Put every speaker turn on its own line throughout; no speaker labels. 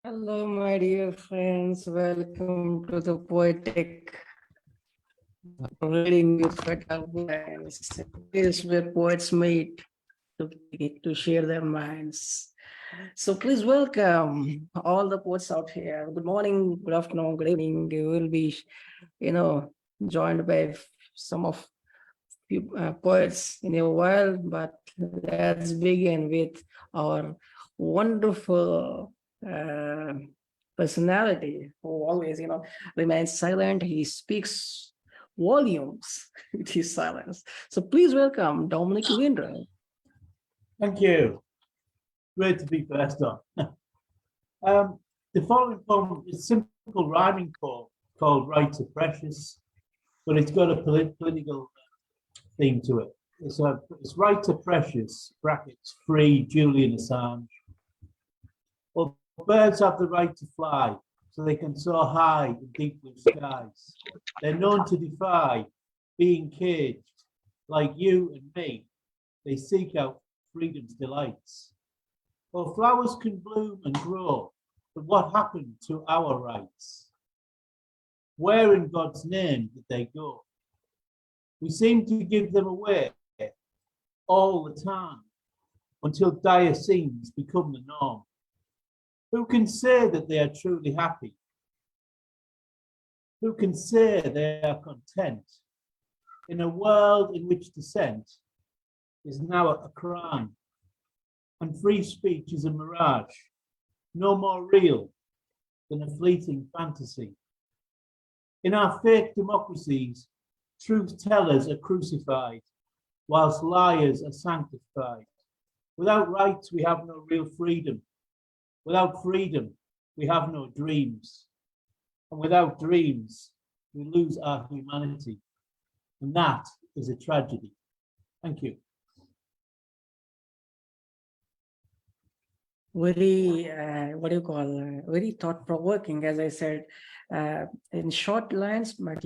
Hello, my dear friends. Welcome to the poetic reading with recital lines. This is where poets meet to share their minds. So please welcome all the poets out here. Good morning, good afternoon, good evening. We will be, joined by some of few poets in a while, but let's begin with our wonderful personality who always, remains silent. He speaks volumes with his silence. So please welcome Dominic Windram.
Thank you. Great to be first on. The following poem is a simple rhyming poem called Right to Precious, but it's got a political theme to it. It's Right to Precious, brackets, free Julian Assange. Well, birds have the right to fly, so they can soar high in deep blue skies. They're known to defy being caged. Like you and me, they seek out freedom's delights. Well, flowers can bloom and grow, but what happened to our rights? Where in God's name did they go? We seem to give them away all the time until dire scenes become the norm. Who can say that they are truly happy? Who can say they are content in a world in which dissent is now a crime and free speech is a mirage, no more real than a fleeting fantasy? In our fake democracies, truth tellers are crucified, whilst liars are sanctified. Without rights, we have no real freedom. Without freedom, we have no dreams. And without dreams, we lose our humanity. And that is a tragedy. Thank you.
Very, very thought-provoking, as I said, in short lines, but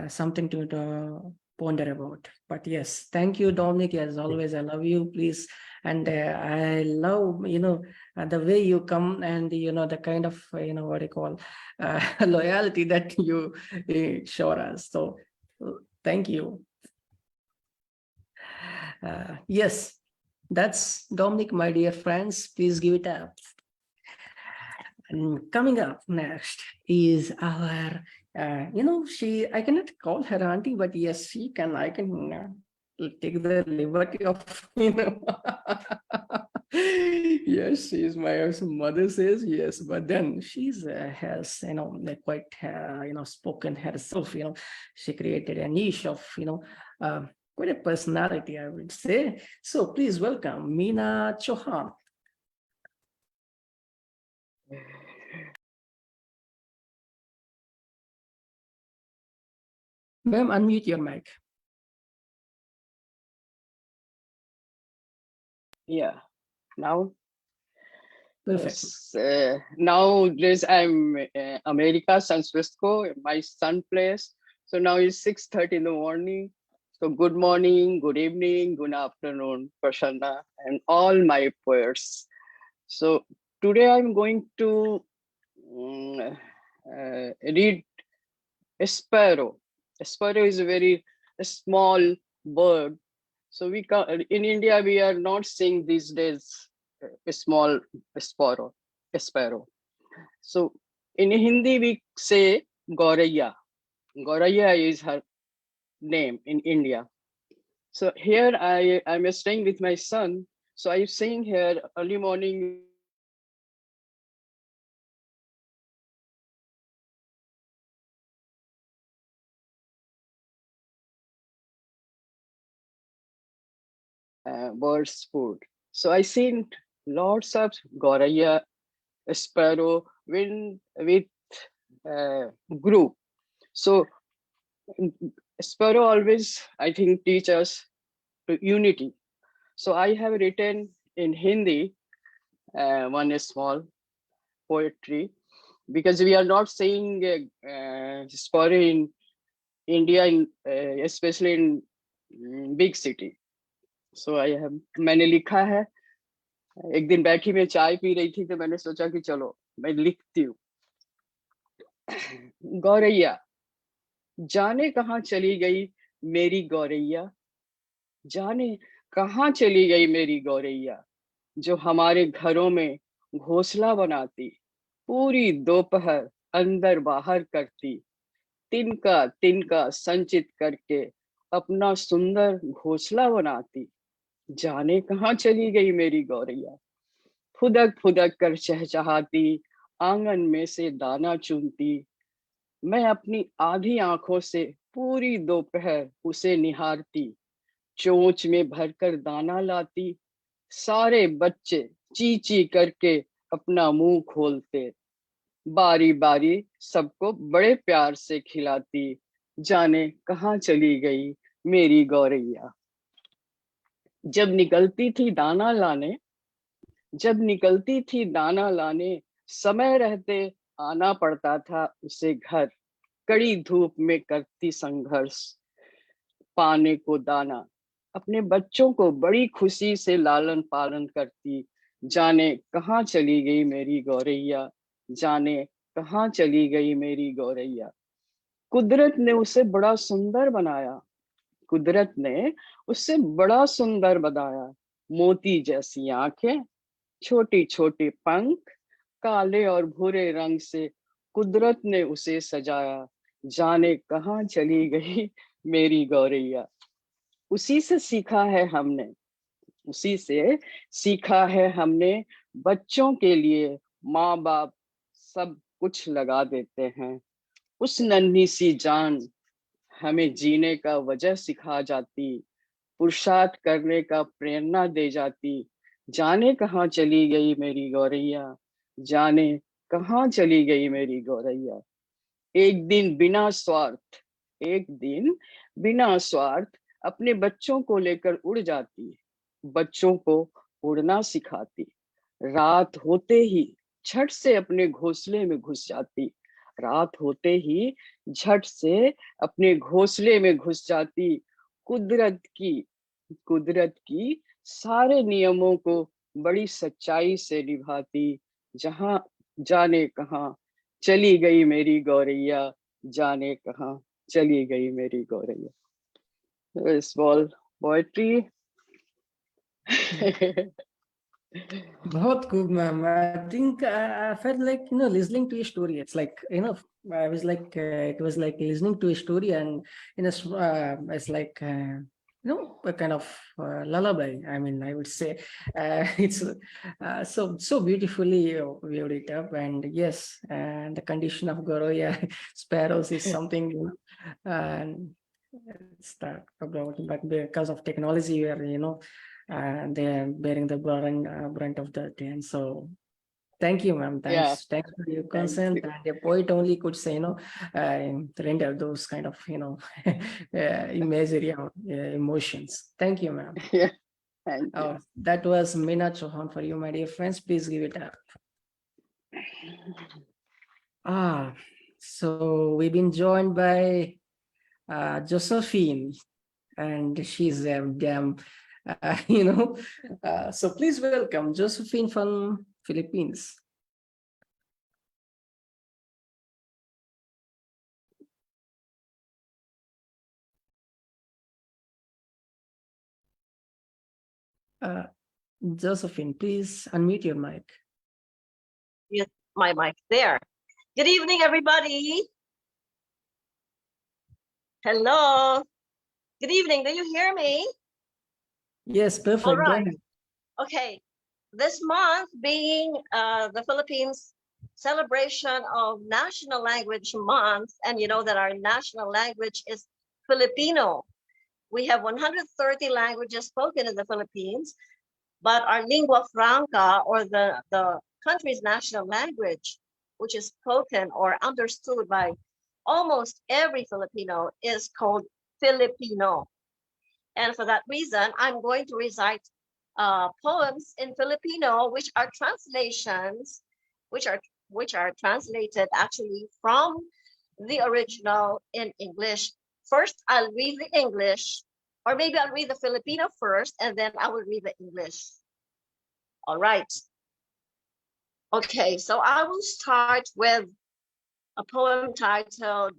something to ponder about. But yes, thank you, Dominic. As always, I love you, please. And I love, the way you come and, the kind of, loyalty that you show us. So thank you. Yes, that's Dominic, my dear friends. Please give it up. And coming up next is our, I cannot call her auntie, but yes, I can take the liberty of, yes, she's my mother says yes, but then she's has, quite, spoken herself, she created a niche of, quite a personality, I would say. So please welcome Meena Chouhan. Ma'am, unmute your mic.
Yeah, now.
Perfect.
Nowadays I'm America, San Francisco. My son plays. So now it's 6:30 in the morning. So good morning, good evening, good afternoon, Prasanna, and all my poets. So today I'm going to read a sparrow. A sparrow is a small bird. So in India, we are not seeing these days a small sparrow. So in Hindi, we say Goraya. Goraya is her name in India. So here I'm staying with my son. So I'm saying here early morning. Birds food. So I seen lots of Goraya sparrow with group. So sparrow always, I think, teach us to unity. So I have written in Hindi one small poetry, because we are not saying sparrow in India, especially in big city. So I have मैंने लिखा है एक दिन बैठी मैं चाय P रही थी तो मैंने सोचा कि चलो मैं लिखती हूँ। गौरैया, जाने कहाँ चली गई मेरी गौरैया, जाने कहाँ चली गई मेरी गौरैया, जो हमारे घरों में घोंसला बनाती, पूरी दोपहर अंदर बाहर करती, तिनका तिनका संचित करके अपना सुंदर घोंसला बनाती। जाने कहाँ चली गई मेरी गौरैया, फुदक फुदक कर चहचहाती, आंगन में से दाना चुनती। मैं अपनी आधी आंखों से पूरी दोपहर उसे निहारती, चोंच में भरकर दाना लाती। सारे बच्चे ची ची करके अपना मुंह खोलते, बारी बारी सबको बड़े प्यार से खिलाती। जाने कहाँ चली गई मेरी गौरैया। जब निकलती थी दाना लाने, जब निकलती थी दाना लाने, समय रहते आना पड़ता था उसे घर, कड़ी धूप में करती संघर्ष पाने को दाना। अपने बच्चों को बड़ी खुशी से लालन पालन करती। जाने कहाँ चली गई मेरी गौरैया, जाने कहाँ चली गई मेरी गौरैया। कुदरत ने उसे बड़ा सुंदर बनाया, कुदरत ने उसे बड़ा सुंदर बनाया। मोती जैसी आंखें, छोटी छोटी पंख, काले और भूरे रंग से कुदरत ने उसे सजाया। जाने कहाँ चली गई मेरी गौरैया। उसी से सीखा है हमने, उसी से सीखा है हमने, बच्चों के लिए माँ बाप सब कुछ लगा देते हैं। उस नन्ही सी जान हमें जीने का वजह सिखा जाती, पुरुषार्थ करने का प्रेरणा दे जाती। जाने कहाँ चली गई मेरी गौरैया, जाने कहाँ चली गई मेरी गौरैया। एक दिन बिना स्वार्थ, एक दिन बिना स्वार्थ अपने बच्चों को लेकर उड़ जाती, बच्चों को उड़ना सिखाती। रात होते ही झट से अपने घोंसले में घुस जाती, रात होते ही झट से अपने घोंसले में घुस जाती। कुदरत की सारे नियमों को बड़ी सच्चाई से निभाती। जहां जाने कहाँ चली गई मेरी गौरैया, जाने कहाँ चली गई मेरी गौरैया। Small poetry.
बहुत good, ma'am. I think I felt like, listening to a story. It's like, I was like, it was like listening to a story, and it's like, a kind of lullaby. I mean, I would say, it's so beautifully weaved it up. And yes, and the condition of Goroya sparrows is something, and it's that about, but because of technology, where they're bearing the brunt of that. And so thank you, ma'am.
Yeah,
Thanks for your
thank
consent.
you.
And a poet only could say, render those kind of, imagery or emotions. Thank you, ma'am.
Yeah, thank you.
Oh, that was Meena Chouhan for you, my dear friends. Please give it up. So we've been joined by Joscephine, and she's a damn, so please welcome Joscephine from Philippines. Joscephine, please unmute your mic.
Yes, my mic there. Good evening, everybody. Hello. Good evening. Do you hear me?
Yes, perfect.
All
Go
right.
ahead.
Okay. This month being the Philippines celebration of National Language Month, and you know that our national language is Filipino. We have 130 languages spoken in the Philippines, but our lingua franca, or the country's national language, which is spoken or understood by almost every Filipino, is called Filipino. And for that reason, I'm going to recite poems in Filipino, which are translations, which are translated actually from the original in English. First, I'll read the English, or maybe I'll read the Filipino first, and then I will read the English. All right. Okay, so I will start with a poem titled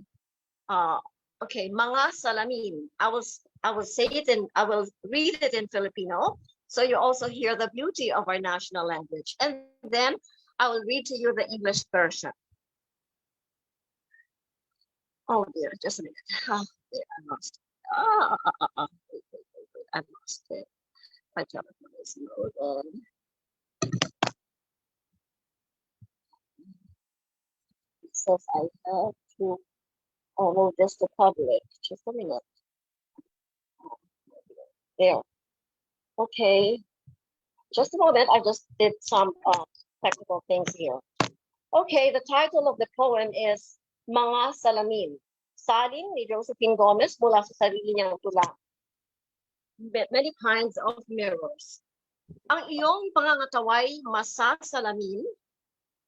Mga Salamin. I will say it in, I will read it in Filipino, so you also hear the beauty of our national language. And then I will read to you the English version. Oh dear, just a minute. There, I lost it. Wait, I lost it. My telephone is loaded. It says I have to move this to public. Just a minute. There. Okay. Just a moment. I just did some technical things here. Okay, the title of the poem is Mga Salamin. Salin ni Joscephine Gomez mula sa sarili niyang tula. Many kinds of mirrors. Ang iyong pangangataway masasalamin,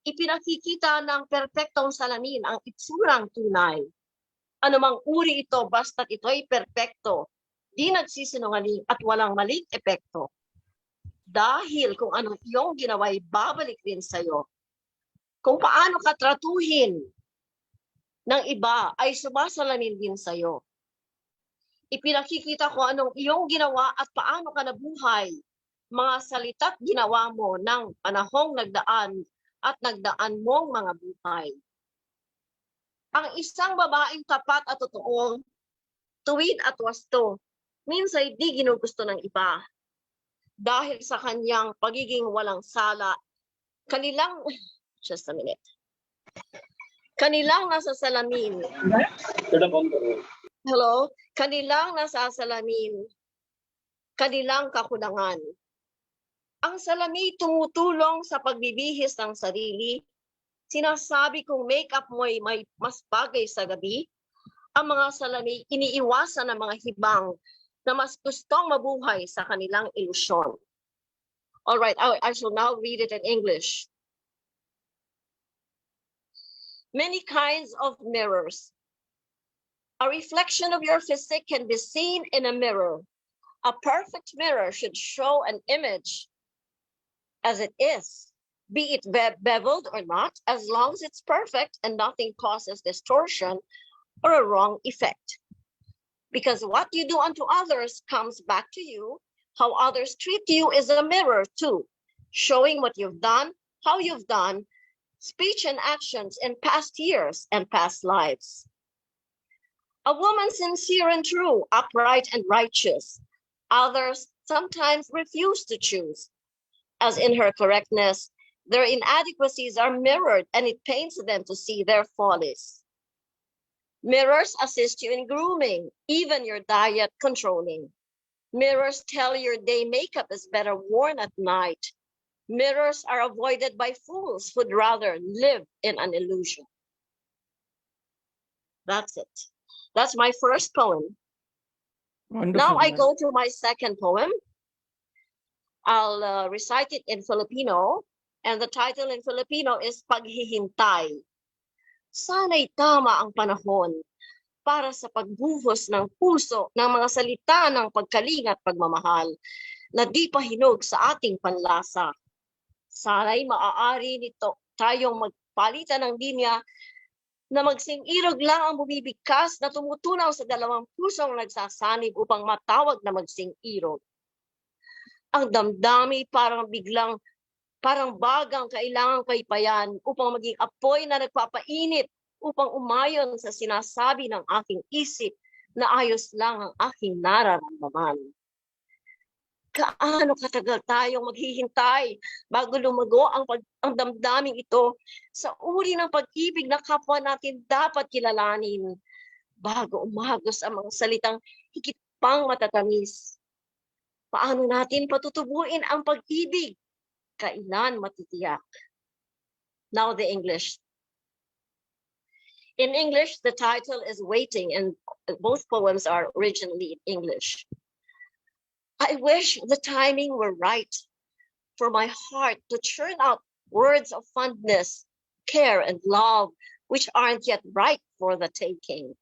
ipinakikita ng perpektong salamin ang itsurang tunay. Anumang uri ito basta't ito'y perpekto, di nagsisinungaling at walang maling epekto. Dahil kung anong iyong ginawa'y babalik din sa'yo. Kung paano ka tratuhin ng iba ay sumasalamin din sa'yo. Ipinakikita ko anong iyong ginawa at paano ka nabuhay. Mga salita't ginawa mo ng panahong nagdaan at nagdaan mong mga buhay. Ang isang babaeng tapat at totoo, tuwid at wasto, minsan di ginugusto ng iba. Dahil sa kanyang pagiging walang sala, kanilang, just a minute, kanilang nasa salamin. Hello? Kanilang nasa salamin, kanilang kakulangan. Ang salami tumutulong sa pagbibihis ng sarili. Sinasabi kong make-up mo'y may mas bagay sa gabi. Ang mga salami iniiwasan ng mga hibang na mas gustong mabuhay sa kanilang ilusyon. All right, I shall now read it in English. Many kinds of mirrors. A reflection of your physique can be seen in a mirror. A perfect mirror should show an image as it is, be it beveled or not, as long as it's perfect and nothing causes distortion or a wrong effect. Because what you do unto others comes back to you. How others treat you is a mirror too, showing what you've done, how you've done, speech and actions in past years and past lives. A woman sincere and true, upright and righteous. Others sometimes refuse to choose. As in her correctness, their inadequacies are mirrored and it pains them to see their follies. Mirrors assist you in grooming, even your diet controlling. Mirrors tell your day makeup is better worn at night. Mirrors are avoided by fools who'd rather live in an illusion. That's it. That's my first poem.
Wonderful.
Now I go to my second poem. I'll recite it in Filipino, and the title in Filipino is Paghihintay. Sana'y tama ang panahon para sa pagbuhos ng puso ng mga salita ng pagkalinga at pagmamahal na di pa hinog sa ating panlasa. Sana'y maaari nito tayong magpalitan ng linya na magsing-irog lang ang bumibigkas na tumutunaw sa dalawang pusong nagsasanib upang matawag na magsing-irog. Ang damdami parang bagang kailangang kaypayan upang maging apoy na nagpapainit upang umayon sa sinasabi ng aking isip na ayos lang ang aking nararamdaman. Kaano katagal tayong maghihintay bago lumago ang damdaming ito sa uri ng pag-ibig na kapwa natin dapat kilalanin bago umagos ang mga salitang higit pang matatamis. Paano natin patutubuin ang pag-ibig? Kailan matitiyak? Now the English. In English, the title is Waiting, and both poems are originally in English. I wish the timing were right for my heart to churn out words of fondness, care, and love, which aren't yet ripe for the taking.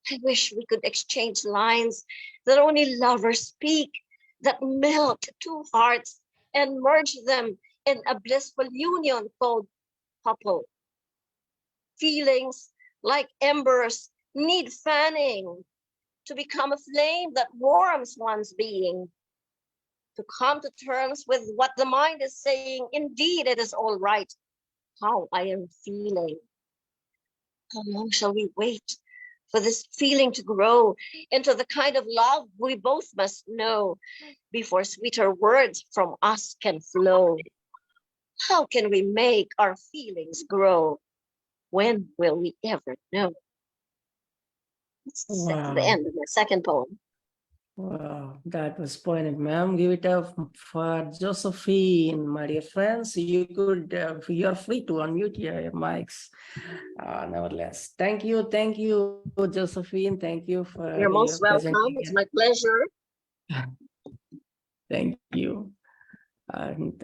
I wish we could exchange lines that only lovers speak, that melt two hearts and merge them in a blissful union called couple. Feelings like embers need fanning to become a flame that warms one's being. To come to terms with what the mind is saying, indeed it is all right how I am feeling. How long shall we wait for this feeling to grow into the kind of love we both must know before sweeter words from us can flow? How can we make our feelings grow? When will we ever know? That's the end of my second poem.
Wow, that was poignant, ma'am. Give it up for Josephine, my dear friends. You could, you're free to unmute your mics. Nevertheless, thank you, Josephine. Thank you for
You're most welcome.
presenting.
It's my pleasure.
Thank you. And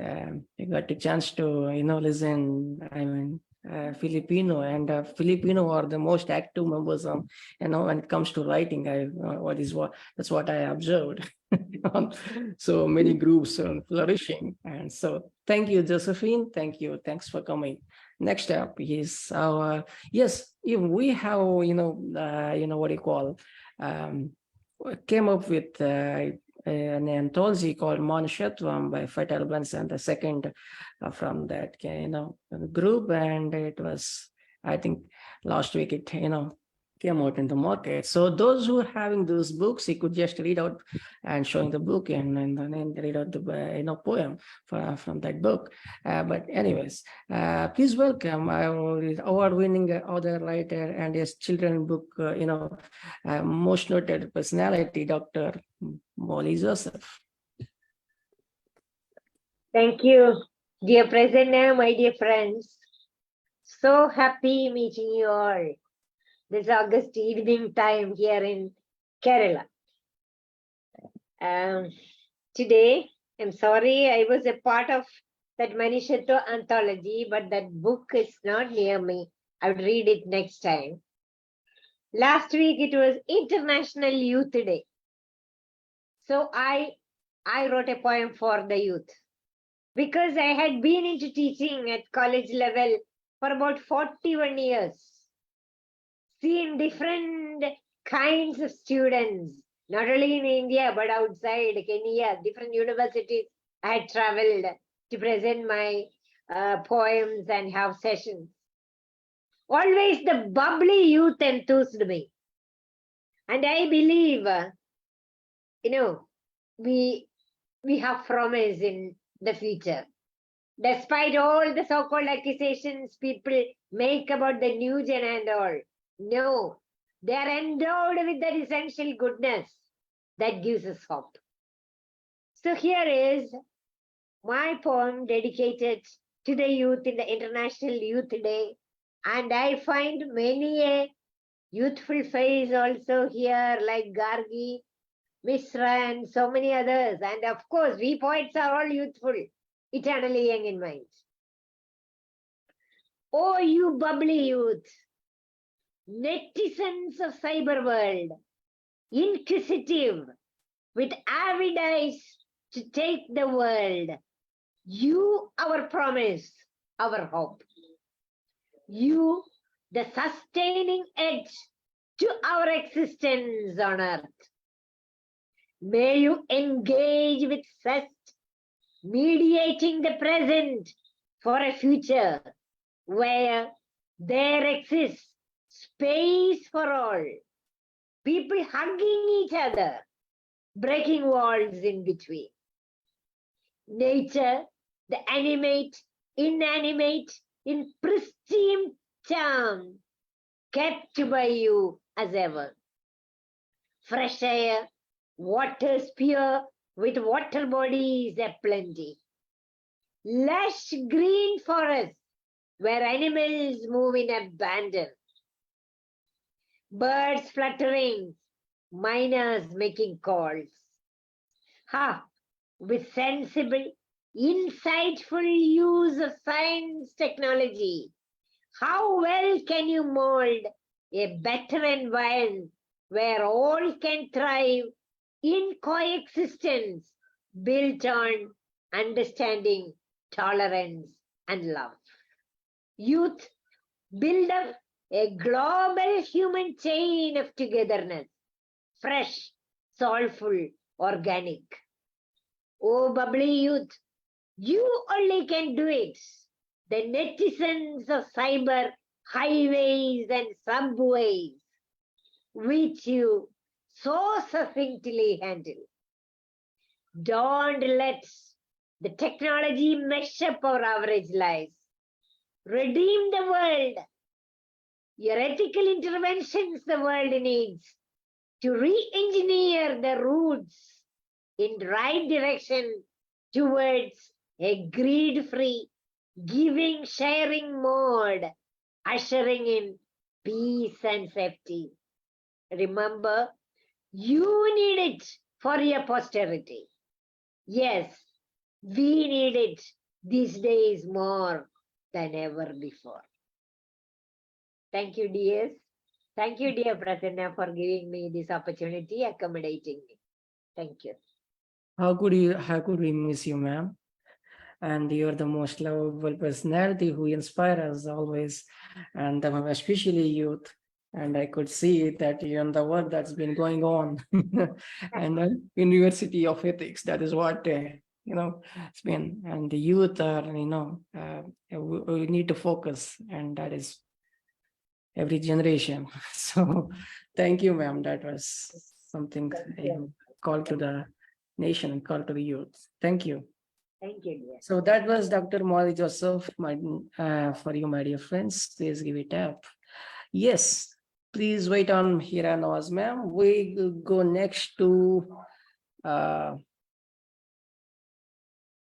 I got the chance to, listen. I mean, Filipino, and Filipino are the most active members of, when it comes to writing. That's what I observed. So many groups flourishing, and so thank you, Josephine. Thank you. Thanks for coming. Next up is our even we have what do you call came up with an anthology called Manisha by Fatal Blends, and the second from that group, and it was, I think, last week it came out in the market. So those who are having those books, you could just read out and showing the book and then read out the poem from that book. But anyways, please welcome our award-winning author, writer, and his children book most noted personality, Dr. Molly Joseph.
Thank you, dear Prasanna, my dear friends. So happy meeting you all this August evening time here in Kerala. Today, I'm sorry I was a part of that Manisha anthology, but that book is not near me. I would read it next time. Last week it was International Youth Day. So I wrote a poem for the youth because I had been into teaching at college level for about 41 years. Seen different kinds of students, not only in India, but outside Kenya, different universities. I had traveled to present my poems and have sessions. Always the bubbly youth enthused me. And I believe, we have promise in the future. Despite all the so-called accusations people make about the new gen and all, no, they are endowed with that essential goodness that gives us hope. So here is my poem dedicated to the youth in the International Youth Day. And I find many a youthful face also here, like Gargi Mishra and so many others. And of course, we poets are all youthful, eternally young in mind. Oh, you bubbly youth, netizens of cyber world, inquisitive, with avid eyes to take the world. You, our promise, our hope. You, the sustaining edge to our existence on earth. May you engage with zest, mediating the present for a future where there exists space for all, people hugging each other, breaking walls in between. Nature, the animate, inanimate, in pristine charm, kept by you as ever. Fresh air, waters pure with water bodies aplenty. Lush green forests where animals move in abandon. Birds fluttering, miners making calls. With sensible, insightful use of science technology, how well can you mold a better environment where all can thrive in coexistence built on understanding, tolerance, and love. Youth build up a global human chain of togetherness, fresh, soulful, organic. Oh, bubbly youth, you only can do it. The netizens of cyber highways and subways, which you so succinctly handle. Don't let the technology mess up our average lives. Redeem the world. Your ethical interventions the world needs to re-engineer the routes in the right direction towards a greed-free, giving, sharing mode, ushering in peace and safety. Remember, you need it for your posterity. Yes, we need it these days more than ever before. Thank you, dears. Thank you, dear Prasanna, for giving me this opportunity, accommodating me. Thank you.
How could we miss you, ma'am? And you're the most lovable personality who inspire us always, and especially youth. And I could see that even the work that's been going on and the University of Ethics, that is what, it's been. And the youth are, we need to focus, and that is every generation. So thank you, ma'am. That was something called to the nation and called to the youth. Thank you.
Thank you, dear.
So that was Dr. Molly Joseph, for you, my dear friends. Please give it up. Yes, please wait on Heera Nawaz, ma'am. We will go next to,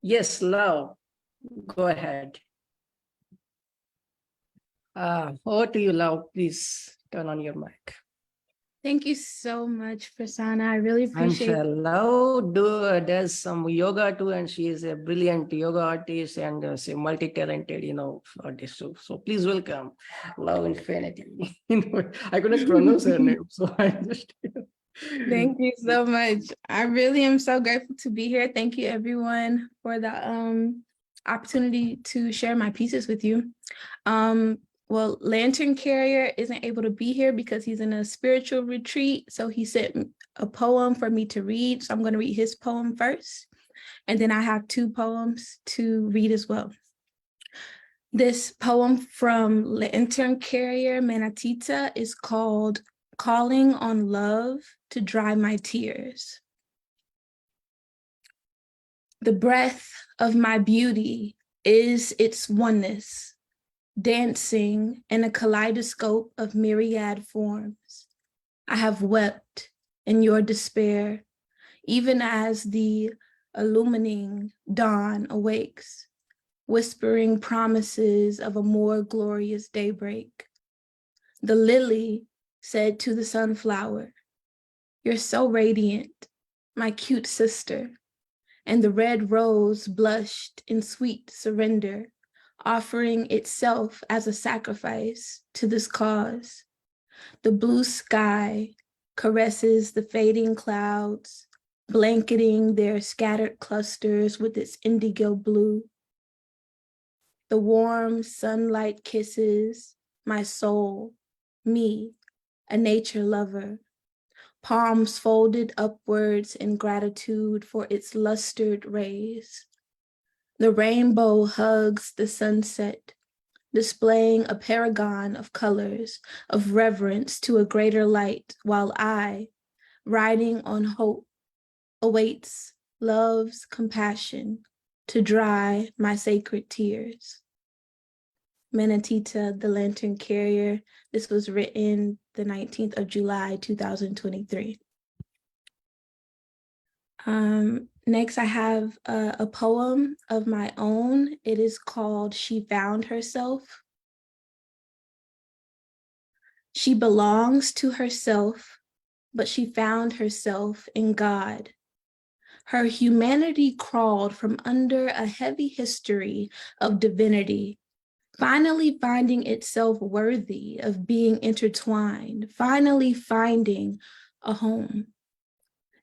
yes, Love. Go ahead. Over to you, Love. Please turn on your mic.
Thank you so much, Prasanna. I really appreciate it.
And Love does some yoga too, and she is a brilliant yoga artist and a multi-talented, artist too. So please welcome Love Infinity. I couldn't pronounce her name, so I just.
Thank you so much. I really am so grateful to be here. Thank you, everyone, for the opportunity to share my pieces with you. Well, Lantern Carrier isn't able to be here because he's in a spiritual retreat. So he sent a poem for me to read. So I'm going to read his poem first. And then I have 2 poems to read as well. This poem from Lantern Carrier Manatita is called Calling on Love to Dry My Tears. The breath of my beauty is its oneness, dancing in a kaleidoscope of myriad forms. I have wept in your despair, even as the illumining dawn awakes, whispering promises of a more glorious daybreak. The lily said to the sunflower, "You're so radiant, my cute sister." And the red rose blushed in sweet surrender, offering itself as a sacrifice to this cause. The blue sky caresses the fading clouds, blanketing their scattered clusters with its indigo blue. The warm sunlight kisses my soul, me, a nature lover, palms folded upwards in gratitude for its lustered rays. The rainbow hugs the sunset, displaying a paragon of colors of reverence to a greater light, while I, riding on hope, awaits love's compassion to dry my sacred tears. Manatita, the Lantern Carrier. This was written the 19th of July, 2023. Next, I have a poem of my own. It is called She Found Herself. She belongs to herself, but she found herself in God. Her humanity crawled from under a heavy history of divinity, finally finding itself worthy of being intertwined, finally finding a home.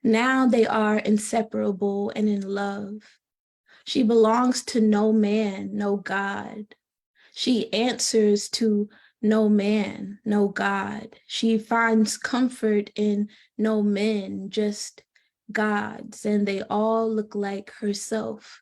Now they are inseparable and in love. She belongs to no man, no God. She answers to no man, no God. She finds comfort in no men, just gods, and they all look like herself.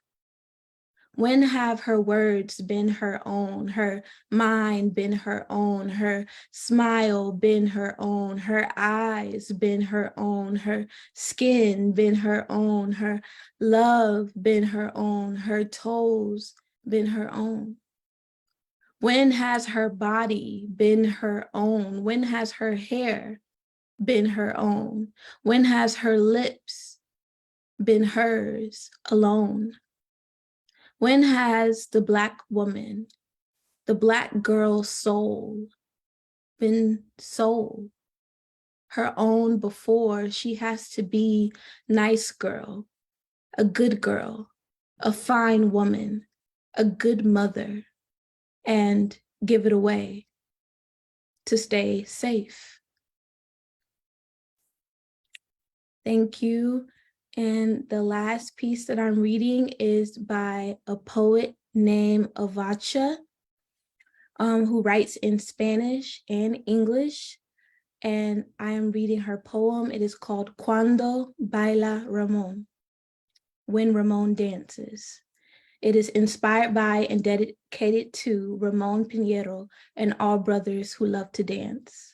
When have her words been her own, her mind been her own, her smile been her own, her eyes been her own, her skin been her own, her love been her own, her toes been her own? When has her body been her own? When has her hair been her own? When has her lips been hers alone? When has the Black woman, the Black girl's soul been soul her own before she has to be nice girl, a good girl, a fine woman, a good mother, and give it away to stay safe? Thank you. And the last piece that I'm reading is by a poet named Avacha, who writes in Spanish and English. And I am reading her poem. It is called Cuando Baila Ramon, When Ramon Dances. It is inspired by and dedicated to Ramon Pinheiro and all brothers who love to dance.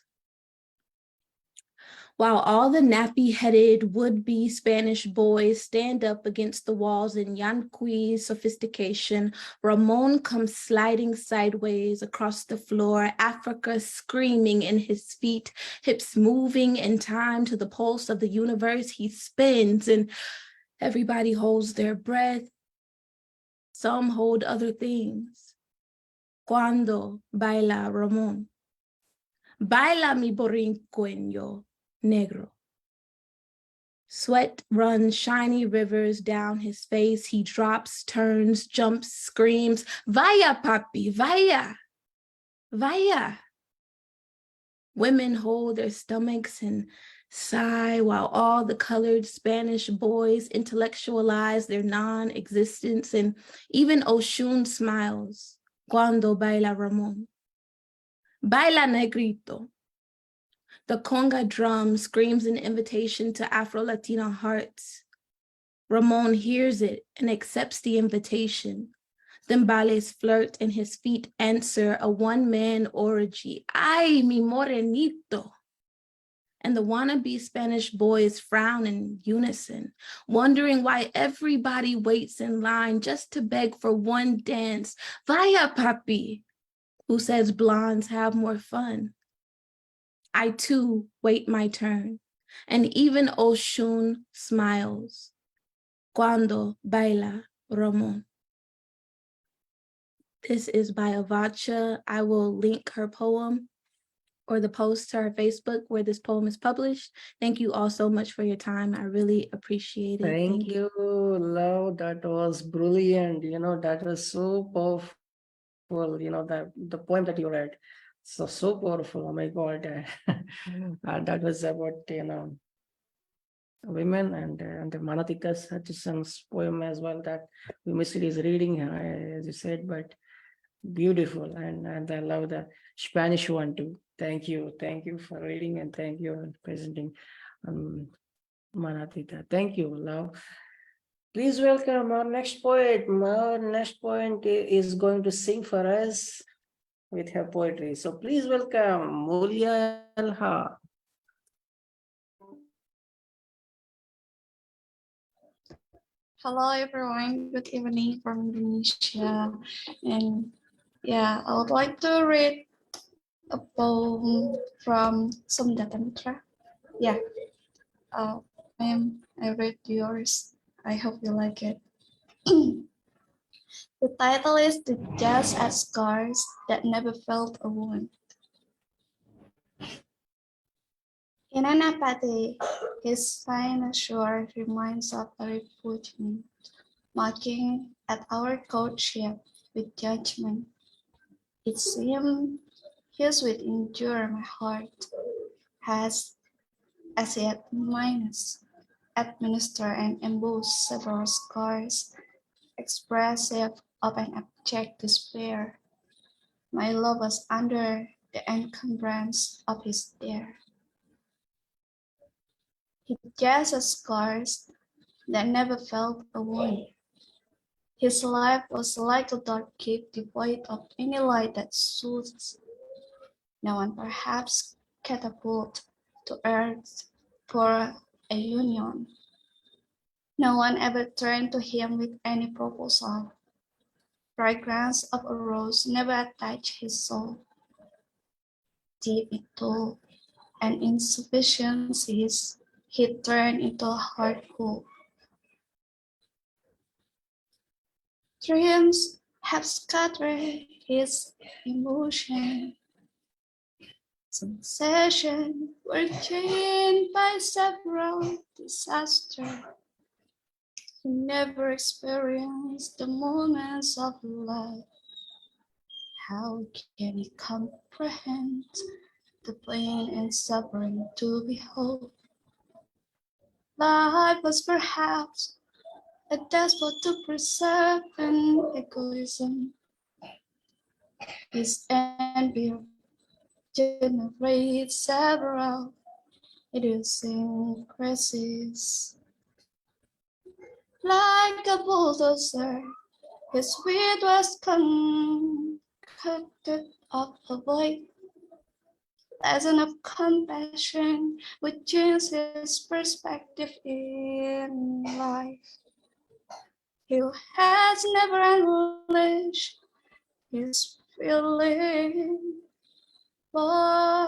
While all the nappy-headed would-be Spanish boys stand up against the walls in Yanqui sophistication, Ramon comes sliding sideways across the floor, Africa screaming in his feet, hips moving in time to the pulse of the universe. He spins and everybody holds their breath. Some hold other things. Cuando baila Ramon. Baila mi borinqueño negro. Sweat runs shiny rivers down his face. He drops, turns, jumps, screams, Vaya, papi, vaya, vaya. Women hold their stomachs and sigh while all the colored Spanish boys intellectualize their non-existence, and even Oshun smiles. Cuando baila Ramon. Baila negrito. The conga drum screams an invitation to Afro-Latina hearts. Ramon hears it and accepts the invitation. Timbales flirt and his feet answer a one-man orgy. Ay, mi morenito. And the wannabe Spanish boys frown in unison, wondering why everybody waits in line just to beg for one dance. Vaya, papi. Who says blondes have more fun? I too wait my turn, and even Oshun smiles. Cuando baila Ramon. This is by Avacha. I will link her poem or the post to her Facebook where this poem is published. Thank you all so much for your time. I really appreciate it.
Thank you, love. That was brilliant. That was so powerful. The poem that you read. So powerful. Oh my God. That was about, women and the Manatika Hutchison's poem as well that we missed is reading, as you said, but beautiful. And I love the Spanish one too. Thank you for reading, and thank you for presenting Manatika. Thank you, love. Please welcome our next poet. Our next poet is going to sing for us with her poetry. So please welcome Mulya Elha.
Hello everyone, good evening from Indonesia. And yeah, I would like to read a poem from Sudipta Mishra. Yeah, I read yours. I hope you like it. The title is The Jazz at Scars That Never Felt a Wound. In an apathy, his fine shore reminds of a repugnant, mocking at our courtship with judgment. It seemed his would endure my heart, has as yet minus administer and emboss several scars expressive of an abject despair. My love was under the encumbrance of his stare. He just a scars that never felt a wound. His life was like a dark cave devoid of any light that soothes. No one perhaps catapult to earth for a union. No one ever turned to him with any proposal. Fragrance of a rose never attached his soul. Deep into an insufficiency, he turned into a heart cool. Dreams have scattered his emotion. Sensations were chained by several disasters. He never experienced the moments of love. How can he comprehend the pain and suffering to behold? Life was perhaps a despot to preserve an egoism. His envy generates several idiosyncrasies. Like a bulldozer, his wit was concocted of a void. Lesson of compassion would change his perspective in life. He has never unleashed his feeling for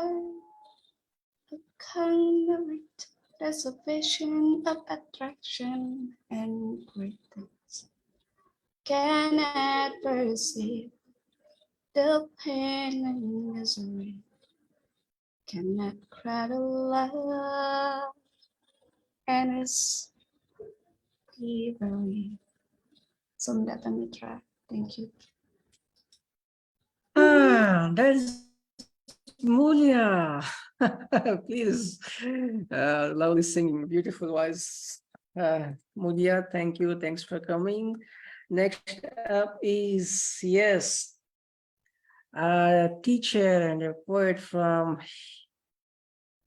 a concrete reservation of attraction and greatness. Cannot perceive the pain and misery. Cannot cradle love and its slavery. Sudipta Mishra, thank you.
That's Mulya. Please, lovely singing, beautiful voice. Mulya, thank you. Thanks for coming. Next up is, yes, a teacher and a poet from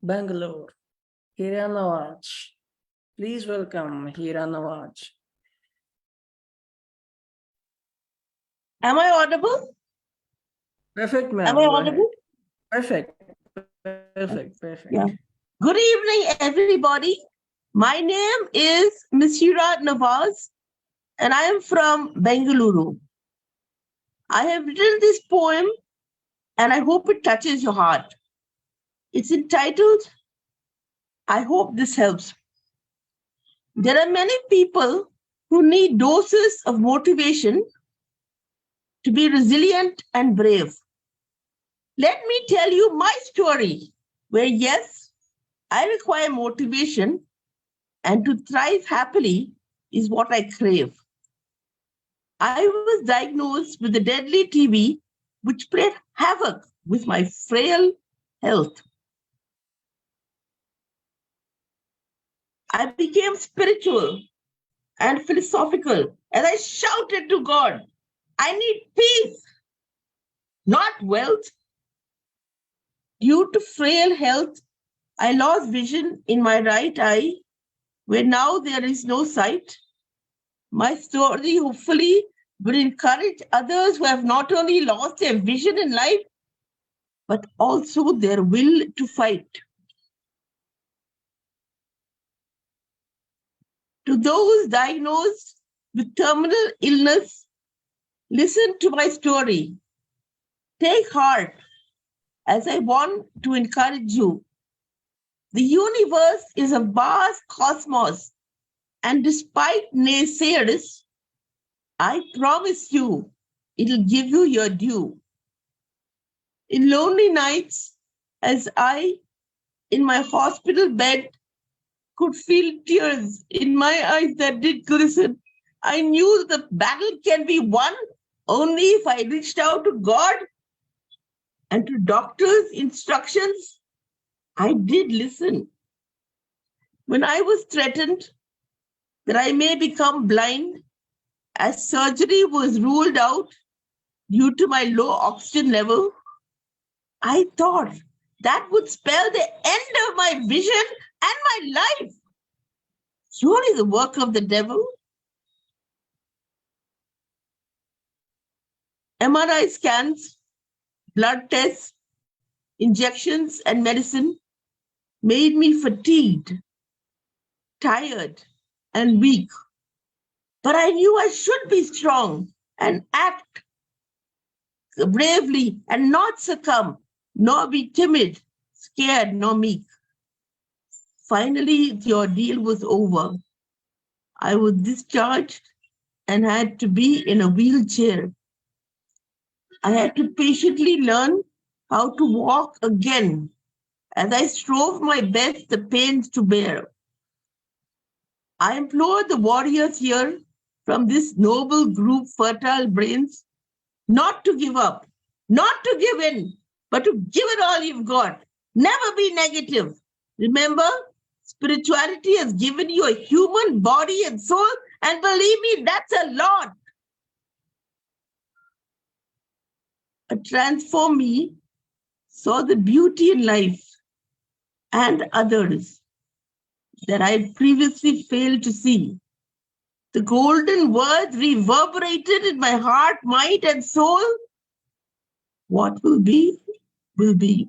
Bangalore, Heera Nawaz. Please welcome Heera Nawaz.
Am I audible?
Perfect, ma'am.
Am I
Go ahead.
audible?
Perfect.
Yeah. Good evening, everybody. My name is Ms. Heera Nawaz, and I am from Bengaluru. I have written this poem, and I hope it touches your heart. It's entitled, I Hope This Helps. There are many people who need doses of motivation to be resilient and brave. Let me tell you my story, where yes, I require motivation, and to thrive happily is what I crave. I was diagnosed with a deadly TB, which played havoc with my frail health. I became spiritual and philosophical as I shouted to God, I need peace, not wealth. Due to frail health, I lost vision in my right eye, where now there is no sight. My story hopefully will encourage others who have not only lost their vision in life, but also their will to fight. To those diagnosed with terminal illness, listen to my story. Take heart, as I want to encourage you. The universe is a vast cosmos, and despite naysayers, I promise you, it'll give you your due. In lonely nights, as I, in my hospital bed, could feel tears in my eyes that did glisten, I knew the battle can be won only if I reached out to God and to doctors' instructions. I did listen. When I was threatened that I may become blind, As surgery was ruled out due to my low oxygen level, I thought that would spell the end of my vision and my life. Surely the work of the devil. MRI scans, blood tests, injections, and medicine made me fatigued, tired, and weak. But I knew I should be strong and act bravely and not succumb, nor be timid, scared, nor meek. Finally, the ordeal was over. I was discharged and had to be in a wheelchair. I had to patiently learn how to walk again as I strove my best the pains to bear. I implore the warriors here from this noble group, fertile brains, not to give up, not to give in, but to give it all you've got. Never be negative. Remember, spirituality has given you a human body and soul, and believe me, that's a lot. A transform me saw the beauty in life and others that I had previously failed to see. The golden words reverberated in my heart, mind, and soul. What will be, will be.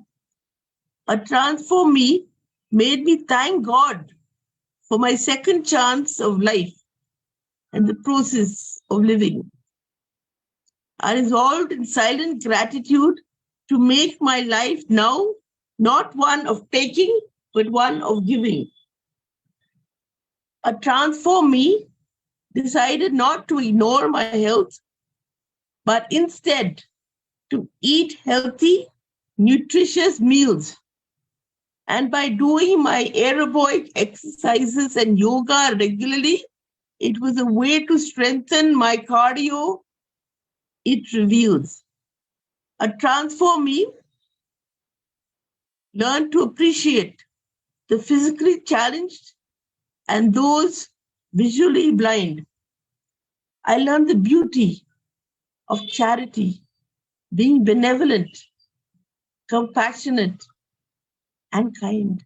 A transform me made me thank God for my second chance of life and the process of living. I resolved in silent gratitude to make my life now not one of taking, but one of giving. A transform me decided not to ignore my health, but instead to eat healthy, nutritious meals. And by doing my aerobic exercises and yoga regularly, it was a way to strengthen my cardio. It reveals. A transform me learned to appreciate the physically challenged and those visually blind. I learned the beauty of charity, being benevolent, compassionate, and kind.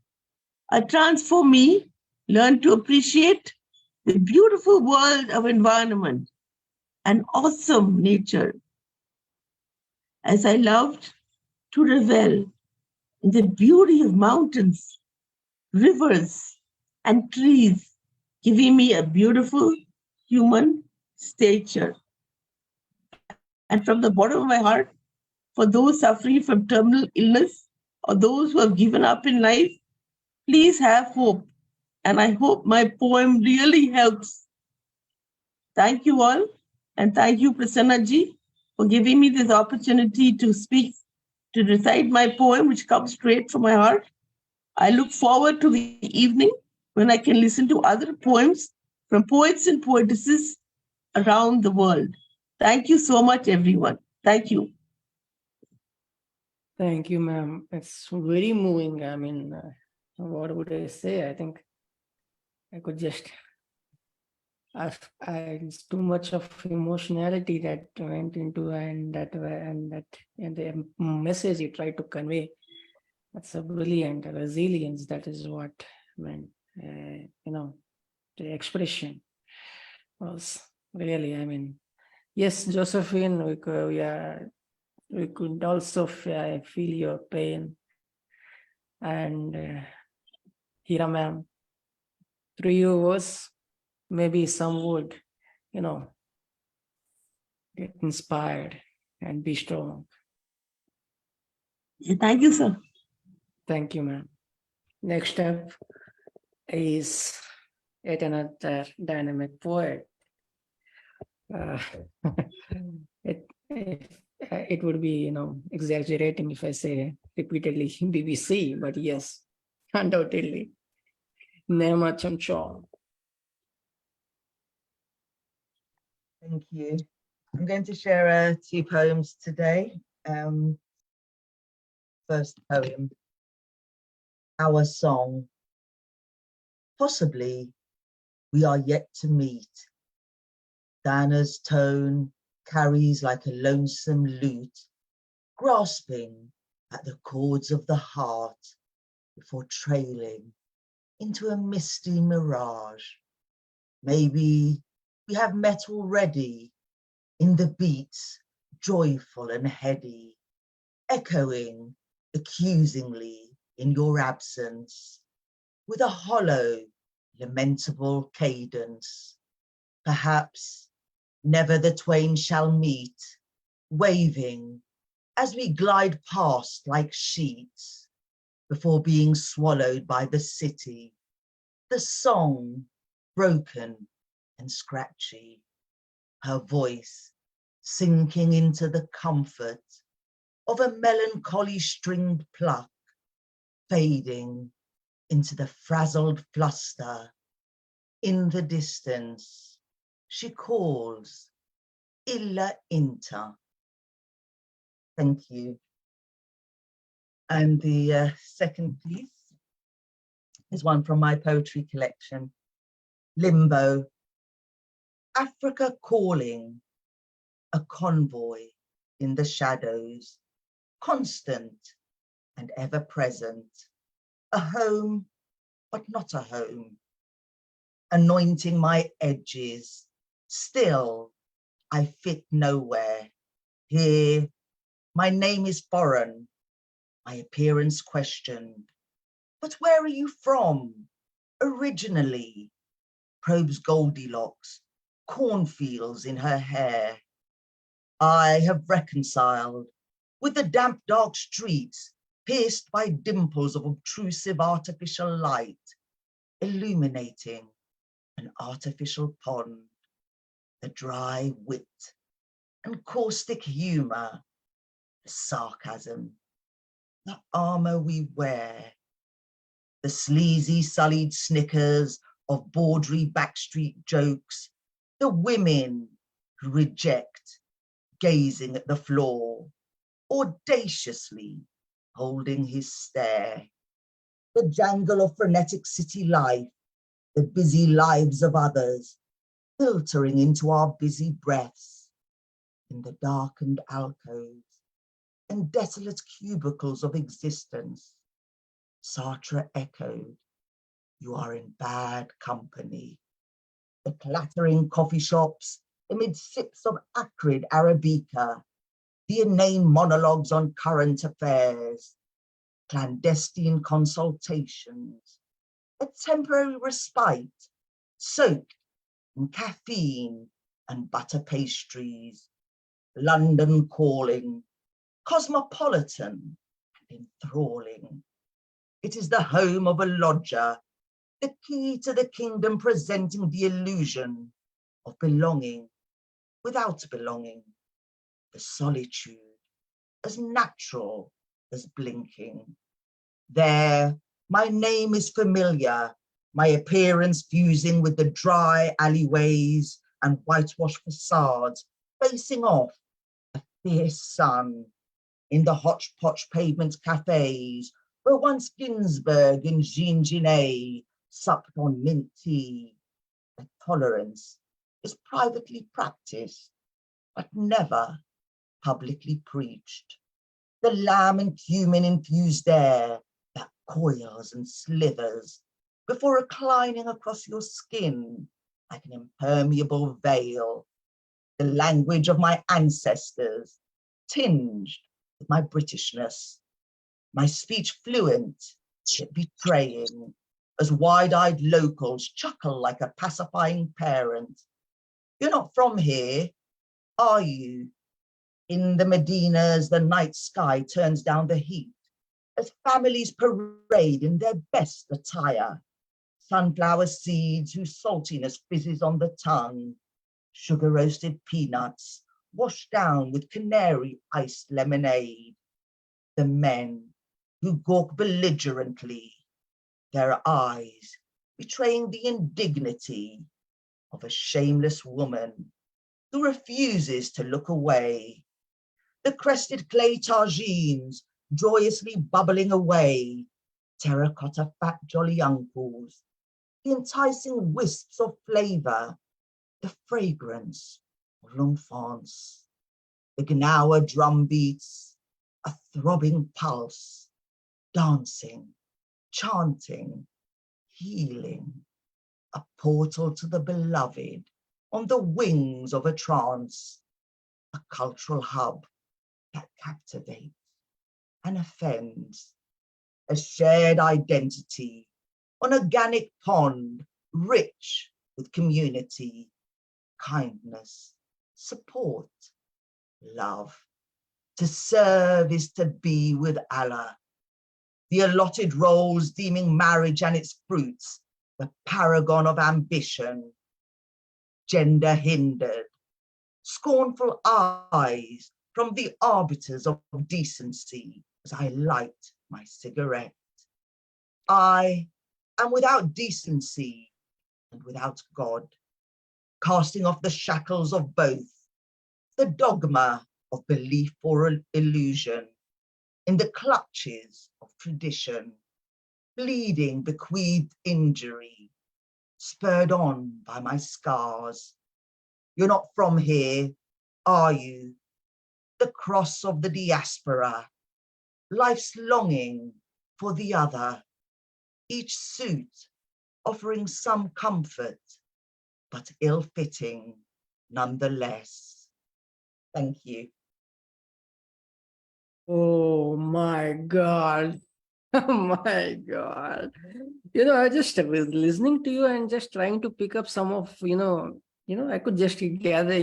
A transform me learned to appreciate the beautiful world of environment and awesome nature. As I loved to revel in the beauty of mountains, rivers, and trees, giving me a beautiful human stature. And from the bottom of my heart, for those suffering from terminal illness or those who have given up in life, please have hope. And I hope my poem really helps. Thank you all. And thank you, Prasanna ji, for giving me this opportunity to speak, to recite my poem, which comes straight from my heart. I look forward to the evening when I can listen to other poems from poets and poetesses around the world. Thank you so much, everyone. Thank you.
Thank you, ma'am. It's very moving. I mean, what would I say? I think I could just, it's too much of emotionality that went into and the message you tried to convey. That's a brilliant resilience. That is what meant, the expression was really, I mean, yes, Josephine, we could also feel your pain. And Heera ma'am, through your words, maybe some would, get inspired and be strong.
Thank you, sir.
Thank you, ma'am. Next up is yet another dynamic poet. It would be, exaggerating if I say repeatedly BBC, but yes, undoubtedly, Meena Chouhan.
Thank you. I'm going to share 2 poems today. First poem, Our Song. Possibly we are yet to meet, Diana's tone carries like a lonesome lute, grasping at the chords of the heart before trailing into a misty mirage. Maybe we have met already in the beats, joyful and heady, echoing accusingly in your absence, with a hollow, lamentable cadence. Perhaps never the twain shall meet, waving as we glide past like sheets, before being swallowed by the city, the song broken and scratchy, her voice sinking into the comfort of a melancholy stringed pluck, fading into the frazzled fluster. In the distance, she calls, Illa Inta. Thank you. And the second piece is one from my poetry collection, Limbo. Africa calling, a convoy in the shadows, constant and ever present, a home, but not a home, anointing my edges, still I fit nowhere. Here, my name is foreign, my appearance questioned. But where are you from, originally? Probes Goldilocks, cornfields in her hair. I have reconciled with the damp, dark streets, pierced by dimples of obtrusive artificial light, illuminating an artificial pond, the dry wit and caustic humor, the sarcasm, the armor we wear, the sleazy, sullied snickers of bawdry backstreet jokes, the women who reject, gazing at the floor, audaciously holding his stare, the jangle of frenetic city life, the busy lives of others, filtering into our busy breaths, in the darkened alcoves and desolate cubicles of existence. Sartre echoed, you are in bad company. The clattering coffee shops amid sips of acrid Arabica, the inane monologues on current affairs, clandestine consultations, a temporary respite, soaked in caffeine and butter pastries, London calling, cosmopolitan and enthralling. It is the home of a lodger, the key to the kingdom presenting the illusion of belonging without belonging, the solitude as natural as blinking. There, my name is familiar, my appearance fusing with the dry alleyways and whitewashed facades, facing off a fierce sun in the hodgepodge pavement cafes, where once Ginsberg and Jean Genet supped on mint tea. The tolerance is privately practiced, but never publicly preached. The lamb and cumin infused air that coils and slithers before reclining across your skin like an impermeable veil. The language of my ancestors, tinged with my Britishness, my speech fluent yet betraying, as wide-eyed locals chuckle like a pacifying parent. You're not from here, are you? In the Medinas, the night sky turns down the heat as families parade in their best attire. Sunflower seeds whose saltiness fizzes on the tongue, sugar-roasted peanuts washed down with canary iced lemonade. The men who gawk belligerently, their eyes betraying the indignity of a shameless woman who refuses to look away. The crested clay tagines joyously bubbling away, terracotta fat jolly uncles, the enticing wisps of flavor, the fragrance of l'enfance, the Gnawa drum beats, a throbbing pulse, dancing, chanting, healing, a portal to the beloved on the wings of a trance, a cultural hub that captivates and offends, a shared identity, an organic pond rich with community, kindness, support, love. To serve is to be with Allah. The allotted roles deeming marriage and its fruits the paragon of ambition, gender hindered, scornful eyes from the arbiters of decency as I light my cigarette. I am without decency and without God, casting off the shackles of both, the dogma of belief or illusion, in the clutches of tradition, bleeding bequeathed injury, spurred on by my scars. You're not from here, are you? The cross of the diaspora, life's longing for the other, each suit offering some comfort, but ill-fitting nonetheless. Thank you.
Oh my God. Oh my God. I just was listening to you and just trying to pick up some of, I could just gather,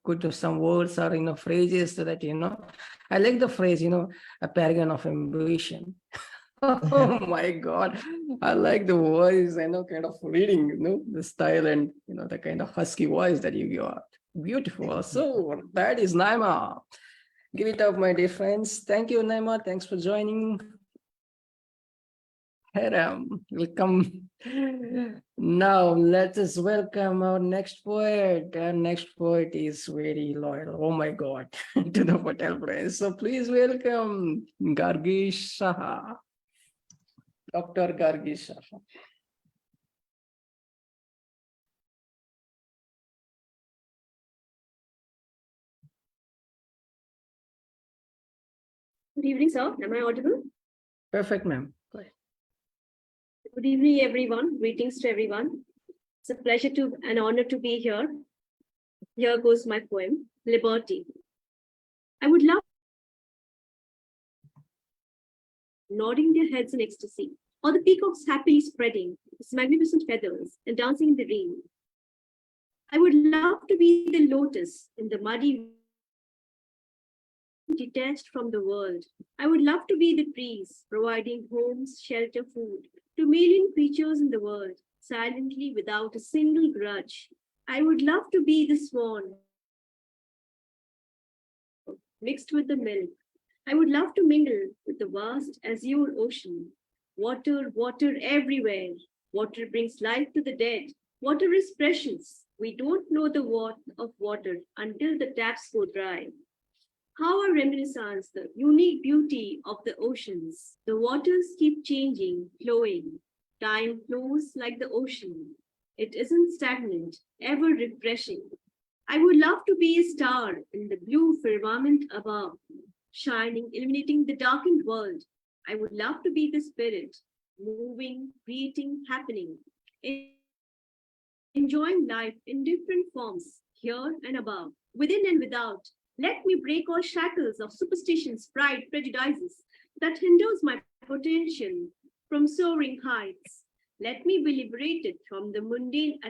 could some words or, phrases so that, I like the phrase, a paragon of ambition. Oh my God. I like the voice, kind of reading, the style and, the kind of husky voice that you got. Beautiful. So that is Naima. Give it up, my dear friends. Thank you, Naima. Thanks for joining. Heera, welcome. Now let us welcome our next poet. Our next poet is very loyal. Oh my God, to the Patel friends. So please welcome Gargi Saha. Dr. Gargi Saha.
Good evening, sir. Am I audible?
Perfect, ma'am.
Good evening, everyone. Greetings to everyone. It's a pleasure and honor to be here. Here goes my poem, Liberty. I would love nodding their heads in ecstasy, or the peacocks happily spreading its magnificent feathers and dancing in the rain. I would love to be the lotus in the muddy, detached from the world. I would love to be the trees, providing homes, shelter, food to million creatures in the world, silently without a single grudge. I would love to be the swan, mixed with the milk. I would love to mingle with the vast azure ocean. Water, water everywhere. Water brings life to the dead. Water is precious. We don't know the worth of water until the taps go dry. How a reminiscence, the unique beauty of the oceans. The waters keep changing, flowing. Time flows like the ocean. It isn't stagnant, ever refreshing. I would love to be a star in the blue firmament above, shining, illuminating the darkened world. I would love to be the spirit, moving, creating, happening, enjoying life in different forms, here and above, within and without. Let me break all shackles of superstitions, pride, prejudices that hinders my potential from soaring heights. Let me be liberated from the mundane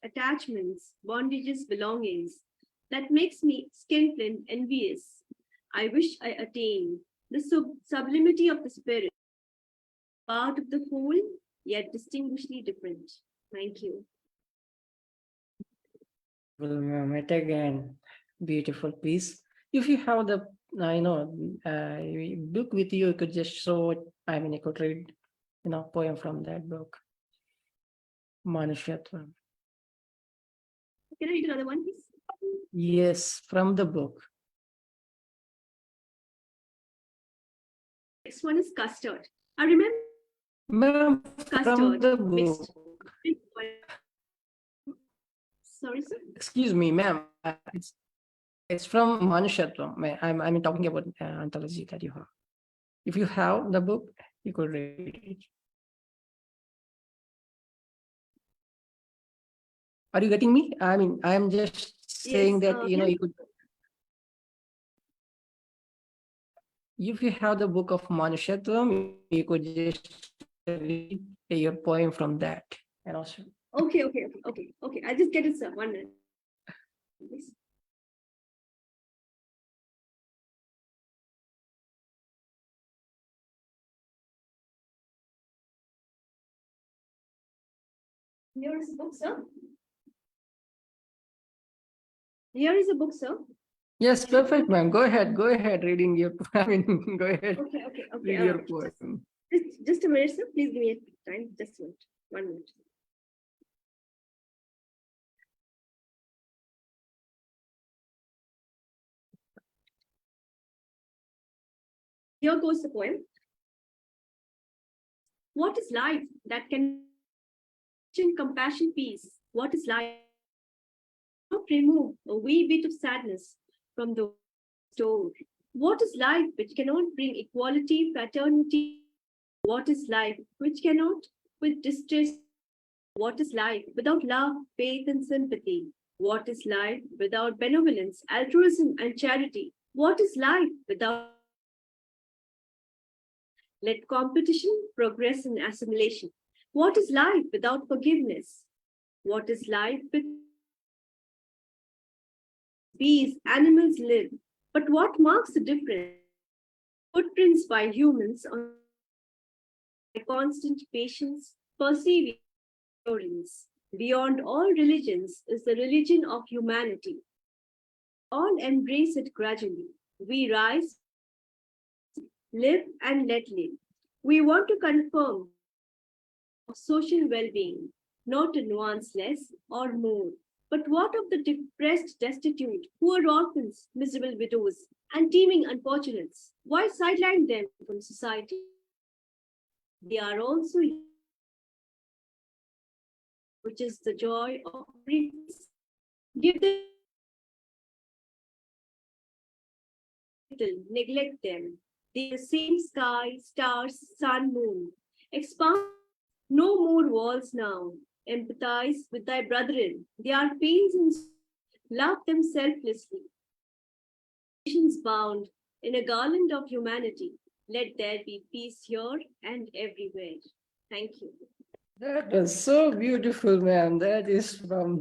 attachments, bondages, belongings that makes me skinflint envious. I wish I attain the sublimity of the spirit, part of the whole, yet distinguishedly different. Thank you.
Well, ma'am, it again. Beautiful piece. If you have the, book with you, you could just show it. You could read, poem from that book. Manisha Singh.
Can I read another one, please?
Yes, from the book.
Next one is custard. I remember
Ma'am, from
custard
the
mixed.
book.
Sorry, sir.
Excuse me, ma'am. It's from Manushatvam. I'm talking about anthology that you have. If you have the book, you could read it. Are you getting me? I mean, I'm just saying
Yes,
that, you know, you could. If you have the book of Manushatvam, you could just read your poem from that. And also.
Okay. I'll just get it, sir. 1 minute. Please. Here is a book, sir. Here is a book, sir.
Yes, perfect, ma'am. Go ahead reading your, I mean, go ahead.
Okay.
Read your poem.
Just a minute, sir. Please give me a time. Just a minute. 1 minute. Here goes the poem. What is life that can compassion, peace? What is life? Not remove a wee bit of sadness from the store. What is life which cannot bring equality, fraternity? What is life which cannot with distress? What is life without love, faith, and sympathy? What is life without benevolence, altruism, and charity? What is life without let competition progress in assimilation? What is life without forgiveness? What is life with bees, animals live? But what marks the difference? Footprints by humans on constant patience, perseverance. Beyond all religions is the religion of humanity. All embrace it gradually. We rise, live, and let live. We want to confirm social well-being, not to nuance less or more. But what of the depressed, destitute, poor orphans, miserable widows, and teeming unfortunates? Why sideline them from society? They are also, which is the joy of peace. Give them little, neglect them. They are the same sky, stars, sun, moon. Expand no more walls now. Empathize with thy brethren. Their pains and love them selflessly. Nations bound in a garland of humanity. Let there be peace here and everywhere. Thank you.
That was so beautiful, ma'am. That is Dr.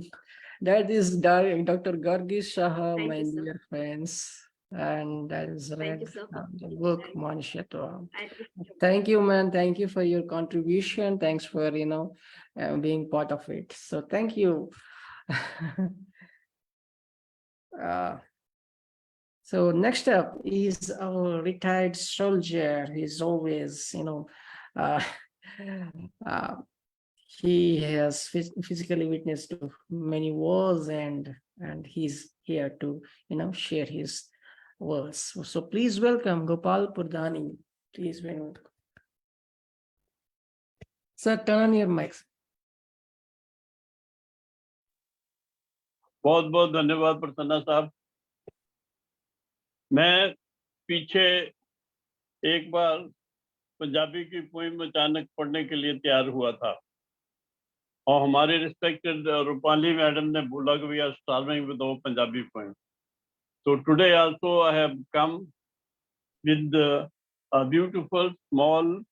Gargi Saha,
Thank
my
you, sir.
dear friends. And that is
Thank
read
you, sir.
the book, Manisha Singh.
I appreciate it.
Thank you, man. Thank you for your contribution. Thanks for, being part of it. So thank you. So next up is our retired soldier. He's always, uh, uh, he has physically witnessed to many wars, and he's here to, share his words. So please welcome Gopal Purdhani. Please welcome. Sir, turn on your mics.
बहुत बहुत धन्यवाद प्रसन्ना साहब। मैं पीछे एक बार पंजाबी की poem अचानक पढ़ने के लिए तैयार हुआ था और हमारे रिस्पेक्टेड रूपाली मैडम ने बोला कि we are starving with our Punjabi poem. So today also I have come with a beautiful small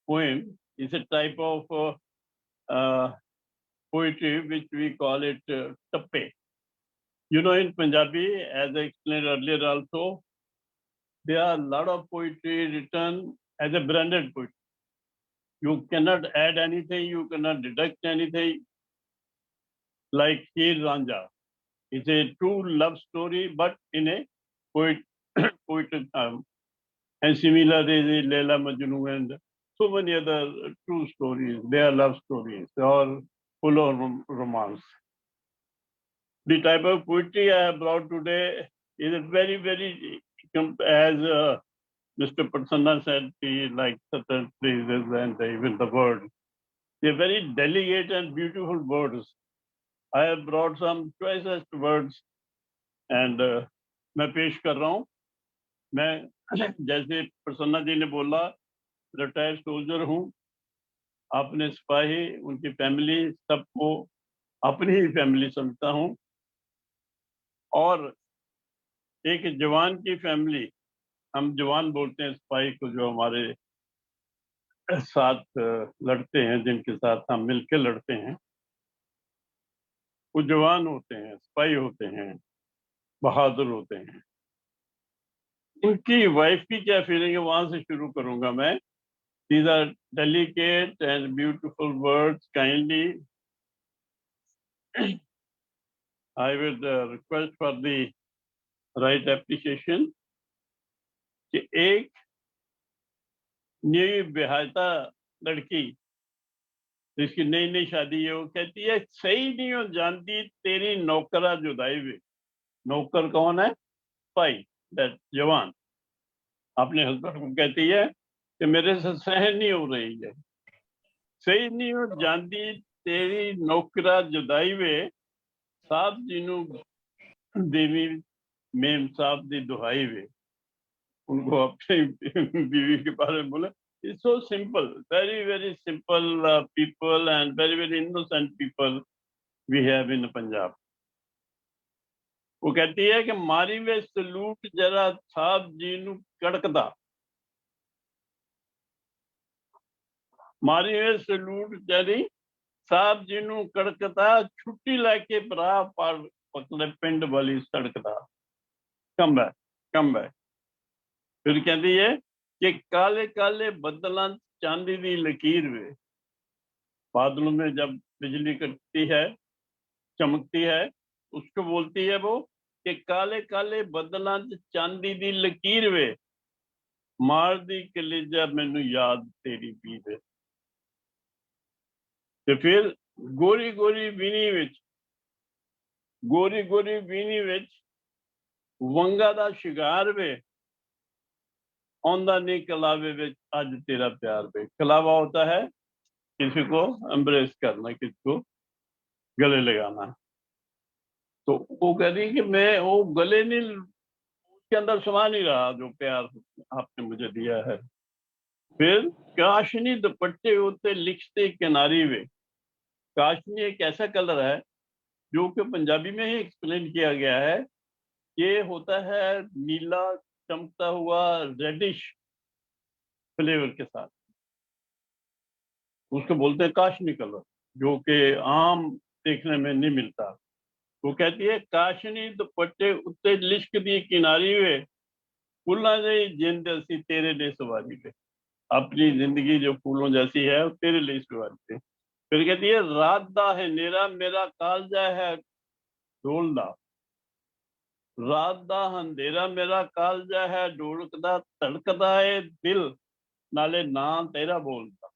poem. It's a type of poetry which we call it tappe. In Punjabi, as I explained earlier also, there are a lot of poetry written as a branded poetry. You cannot add anything, you cannot deduct anything. Like Heer Ranja. It's a true love story, but in a poetic term. And similarly, Leila Majnu and so many other true stories. They are love stories. They are full of romance. The type of poetry I have brought today is a very, very, as Mr. Prasanna said, he likes certain phrases and even the words. They're very delicate and beautiful words. I have brought some choicest words and मैं पेश कर रहा हूँ. मैं जैसे प्रसन्ना जी ने बोला, retired soldier हूँ. अपने सिपाही, उनकी फैमिली, सबको अपनी ही फैमिली समझता हूँ. और एक जवान की फैमिली, हम जवान बोलते हैं सिपाही को जो हमारे साथ लड़ते हैं, जिनके साथ हम मिलकर लड़ते हैं, वो जवान होते हैं, सिपाही होते हैं, बहादुर होते हैं. उनकी वाइफ की क्या फीलिंग है, वहां से शुरू करूंगा मैं. These are delicate and beautiful words. Kindly, I would request for the right appreciation. कि एक नई विवाहिता लड़की, जिसकी नई नई शादी है, वो कहती है सही नहीं हो जानती तेरी नौकरा जुदाई वे. नौकर कौन है? स्पाई, दैट जवान. अपने हस्बैंड को कहती है कि मेरे से सहन नहीं हो रही है, सही नहीं हो जानती तेरी नौकरा जुदाई वे. साहब जिनू देवी मेम साहब दी दुहाई वे. उनको अपनी बीवी के बारे में बोले. It's so simple, very very simple people and very very innocent people we have in Punjab. वो कहती है कि मारी वे सलूट जरा साहब जी नू कड़कदा. मारी वे सलूट जरी साहब जी नू कड़कदा, छुट्टी लैके भरा पर पकड़े पिंड वाली सड़क दा. Come back, come back. फिर कहती है कि काले काले बदलां चांदी दी लकीर वे. बादलों में जब बिजली कटती है, चमकती है, उसको बोलती है वो कि काले काले बदलां चांदी दी लकीर वे, मार दी कलेजा मैनू याद तेरी पी वे. ते फिर गोरी गोरी बीनी विच, गोरी गोरी बीनी विच वंगा दा शिगार वे, औंदा नहीं कलावे विच अज तेरा प्यार वे. कलावा होता है किसी को एम्ब्रेस करना, किसी को गले लगाना. तो वो कह रही कि मैं वो गले नहीं, उसके अंदर समा नहीं रहा जो प्यार आपने मुझे दिया है. फिर काशनी दुपट्टे होते लिखते किनारी वे. काशनी एक ऐसा कलर है जो कि पंजाबी में ही एक्सप्लेन किया गया है. ये होता है नीला चमकता हुआ रेडिश फ्लेवर के साथ. उसको बोलते हैं काशनी कलर, जो कि आम देखने में नहीं मिलता. वो कहती है काशनी दुपट्टे उत्ते लिश्क दी किनारी वे, फूलों जैसी जिंद असी तेरे लिए सवारी वे. अपनी जिंदगी जो फूलों जैसी है वो तेरे लिए सवारी वे. फिर कहती है रात दा है नेरा मेरा कालजा है ढोलदा. रात दा अंधेरा मेरा कालजा है ढोलकदा, धड़कदा है दिल नाले ना तेरा बोलदा.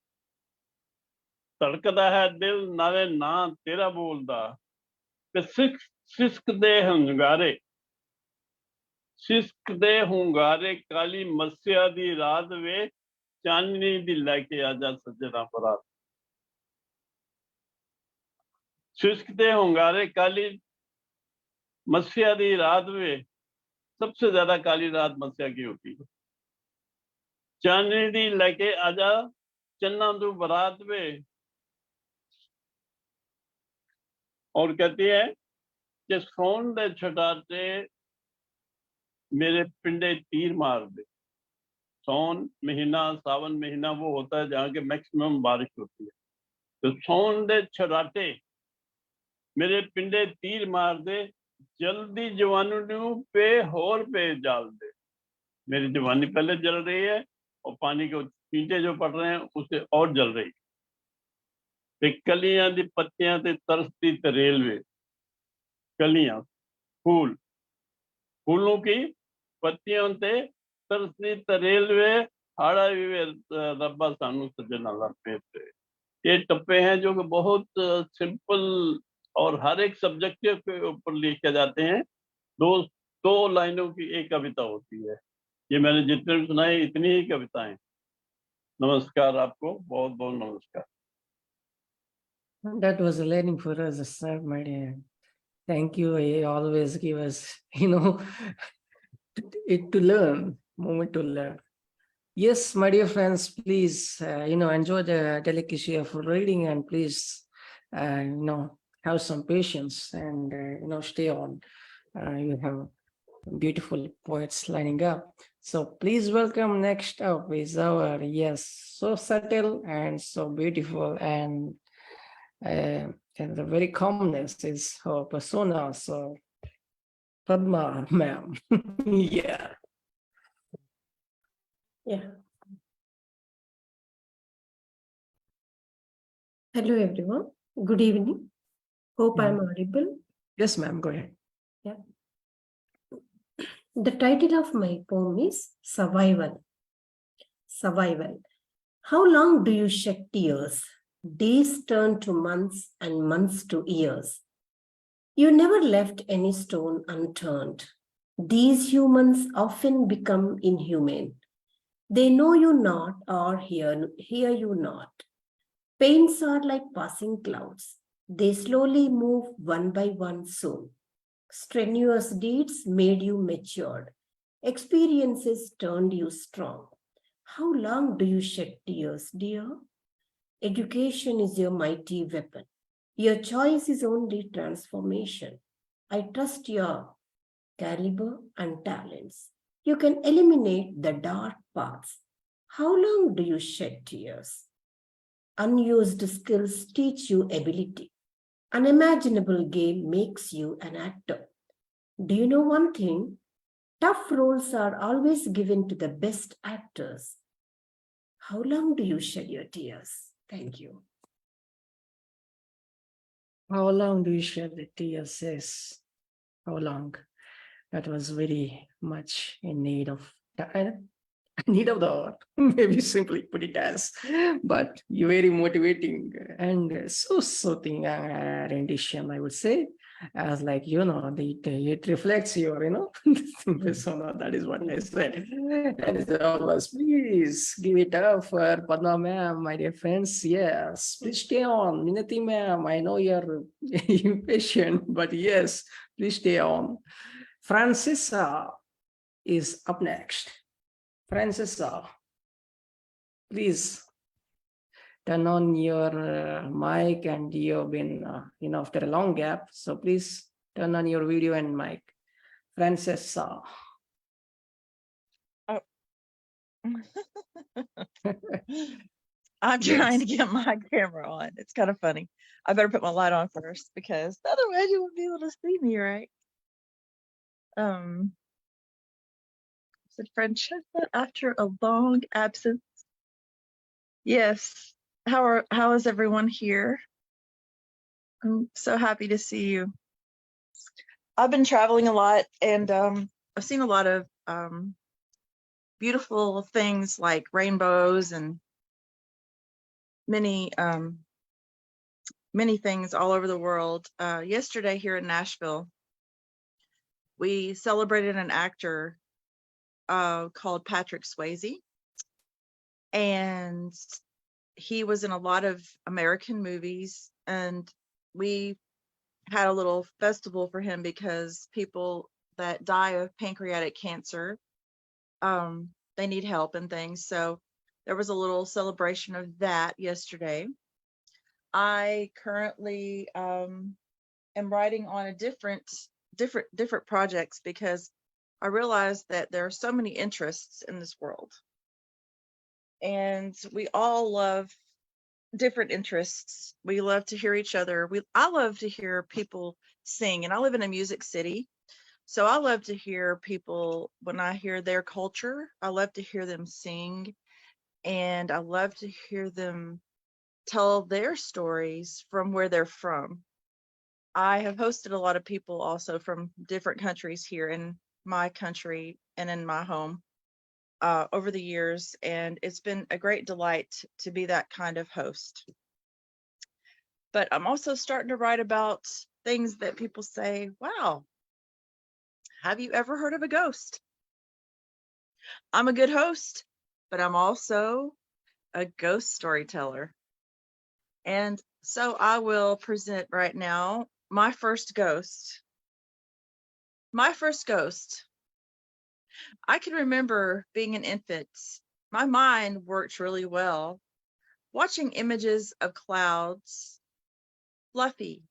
धड़कदा है दिल नाले ना तेरा बोलदा. सिस्क दे हंगारे, सिस्क दे हुंगारे काली मस्या दी रात वे, चांदनी दी लैके आजा सजना बरात. सिस्क दे हुंगारे काली मस्या दी रात वे, सबसे ज्यादा काली रात मस्या की होती है. चांदनी दी लैके आजा चन्ना तू बरात वे. और कहती है कि सोन दे छटाते मेरे पिंडे तीर मार दे. सौन महीना, सावन महीना वो होता है जहाँ के मैक्सिमम बारिश होती है. तो सौन दे छटाते मेरे पिंडे तीर मार दे, जल्दी जवानी पे होर पे जाल दे. मेरी जवानी पहले जल रही है और पानी के छींटे जो पड़ रहे हैं उससे और जल रही है. कलियां दी पत्तियां ते तरसती तरेल वे. कलियां फूल, फूलों की पत्तियों ते तरसती तरेल वे, हाड़ा भी वे रब्बा सानू सजना लपे थे. ये टप्पे हैं जो कि बहुत सिंपल और हर एक सब्जेक्ट के ऊपर लिखे जाते हैं. दो दो लाइनों की एक कविता होती है. ये मैंने जितने भी सुनाए इतनी ही कविताएं. नमस्कार आपको, बहुत बहुत नमस्कार.
That was a learning for us, sir, my dear. Thank you. You always give us, it to learn, moment to learn. Yes, my dear friends, please, enjoy the delicacy of reading and please, have some patience and, stay on. You have beautiful poets lining up. So please welcome next up is our, yes, so subtle and so beautiful and the very calmness is her persona. So Padma, ma'am. Yeah.
Yeah. Hello, everyone. Good evening. Hope I'm audible.
Yes, ma'am. Go ahead.
Yeah. The title of my poem is Survival. Survival. How long do you shed tears? Days turn to months and months to years. You never left any stone unturned. These humans often become inhumane. They know you not or hear you not. Pains are like passing clouds. They slowly move one by one soon. Strenuous deeds made you matured. Experiences turned you strong. How long do you shed tears, dear? Education is your mighty weapon. Your choice is only transformation. I trust your caliber and talents. You can eliminate the dark paths. How long do you shed tears? Unused skills teach you ability. Unimaginable game makes you an actor. Do you know one thing? Tough roles are always given to the best actors. How long do you shed your tears? Thank you.
How long do you shed the tears? Yes. How long? That was very much in need of need of the hour. Maybe simply put it as, but you're very motivating and so soothing rendition, I would say. As like, it reflects your, persona. That is what I said. And it's always, please give it up for Padma ma'am, my dear friends. Yes, please stay on. Minati ma'am, I know you're impatient, but yes, please stay on. Franchesa is up next. Franchesa, please turn on your mic, and you've been, after a long gap. So please turn on your video and mic. Franchesa.
Oh. I'm trying to get my camera on. It's kind of funny. I better put my light on first because otherwise you won't be able to see me, right? Said Franchesa after a long absence. Yes. How is everyone here? I'm so happy to see you. I've been traveling a lot and I've seen a lot of beautiful things like rainbows and many things all over the world. Yesterday here in Nashville, we celebrated an actor called Patrick Swayze, and he was in a lot of American movies, and we had a little festival for him because people that die of pancreatic cancer, they need help and things. So there was a little celebration of that yesterday. I currently am writing on a different projects because I realized that there are so many interests in this world, and we all love different interests. We love to hear each other. I love to hear people sing, and I live in a music city, so I love to hear people. When I hear their culture, I love to hear them sing, and I love to hear them tell their stories from where they're from. I have hosted a lot of people also from different countries here in my country and in my home over the years, and it's been a great delight to be that kind of host. But I'm also starting to write about things that people say, wow, have you ever heard of a ghost? I'm a good host, but I'm also a ghost storyteller. And So I will present right now my first ghost. My first ghost. I can remember being an infant. My mind worked really well, watching images of clouds, fluffy.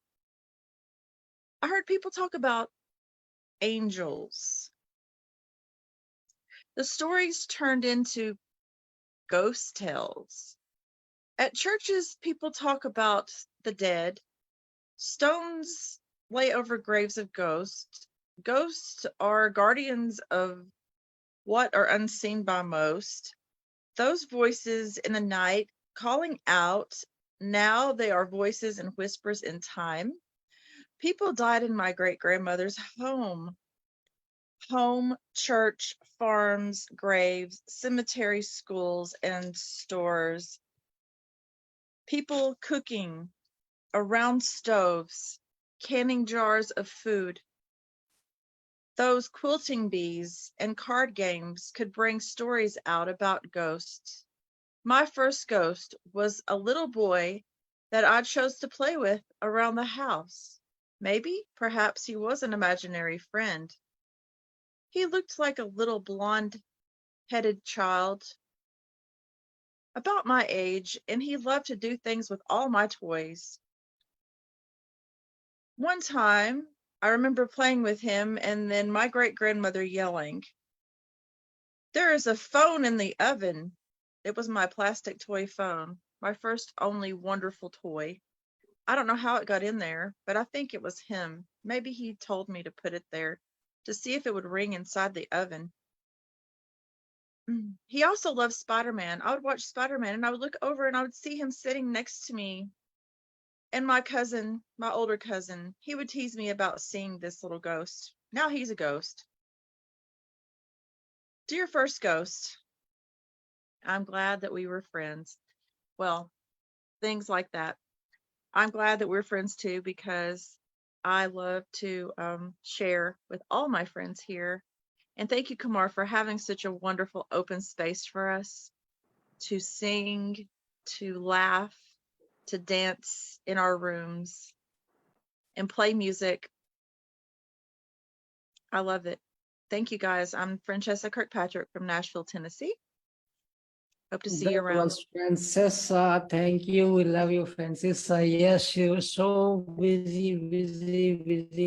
I heard people talk about angels. The stories turned into ghost tales. At churches, people talk about the dead. Stones lay over graves of ghosts. Ghosts are guardians of what are unseen by most. Those voices in the night calling out, now they are voices and whispers in time. People died in my great-grandmother's home. Home, church, farms, graves, cemeteries, schools, and stores. People cooking around stoves, canning jars of food. Those quilting bees and card games could bring stories out about ghosts. My first ghost was a little boy that I chose to play with around the house. Maybe, perhaps he was an imaginary friend. He looked like a little blonde-headed child, about my age, and he loved to do things with all my toys. One time, I remember playing with him and then my great-grandmother yelling, "There is a phone in the oven." It was my plastic toy phone, my first only wonderful toy. I don't know how it got in there, but I think it was him. Maybe he told me to put it there to see if it would ring inside the oven. He also loved Spider-Man. I would watch Spider-Man and I would look over and I would see him sitting next to me. And my cousin, my older cousin, he would tease me about seeing this little ghost. Now he's a ghost. Dear first ghost, I'm glad that we were friends. Well, things like that. I'm glad that we're friends too, because I love to share with all my friends here. And thank you, Kumar, for having such a wonderful open space for us to sing, to laugh, to dance in our rooms and play music. I love it. Thank you, guys. I'm Franchesa Kirkpatrick from Nashville, Tennessee. Hope to see you
That
around.
was Franchesa. Thank you. We love you, Franchesa. Yes, she was so busy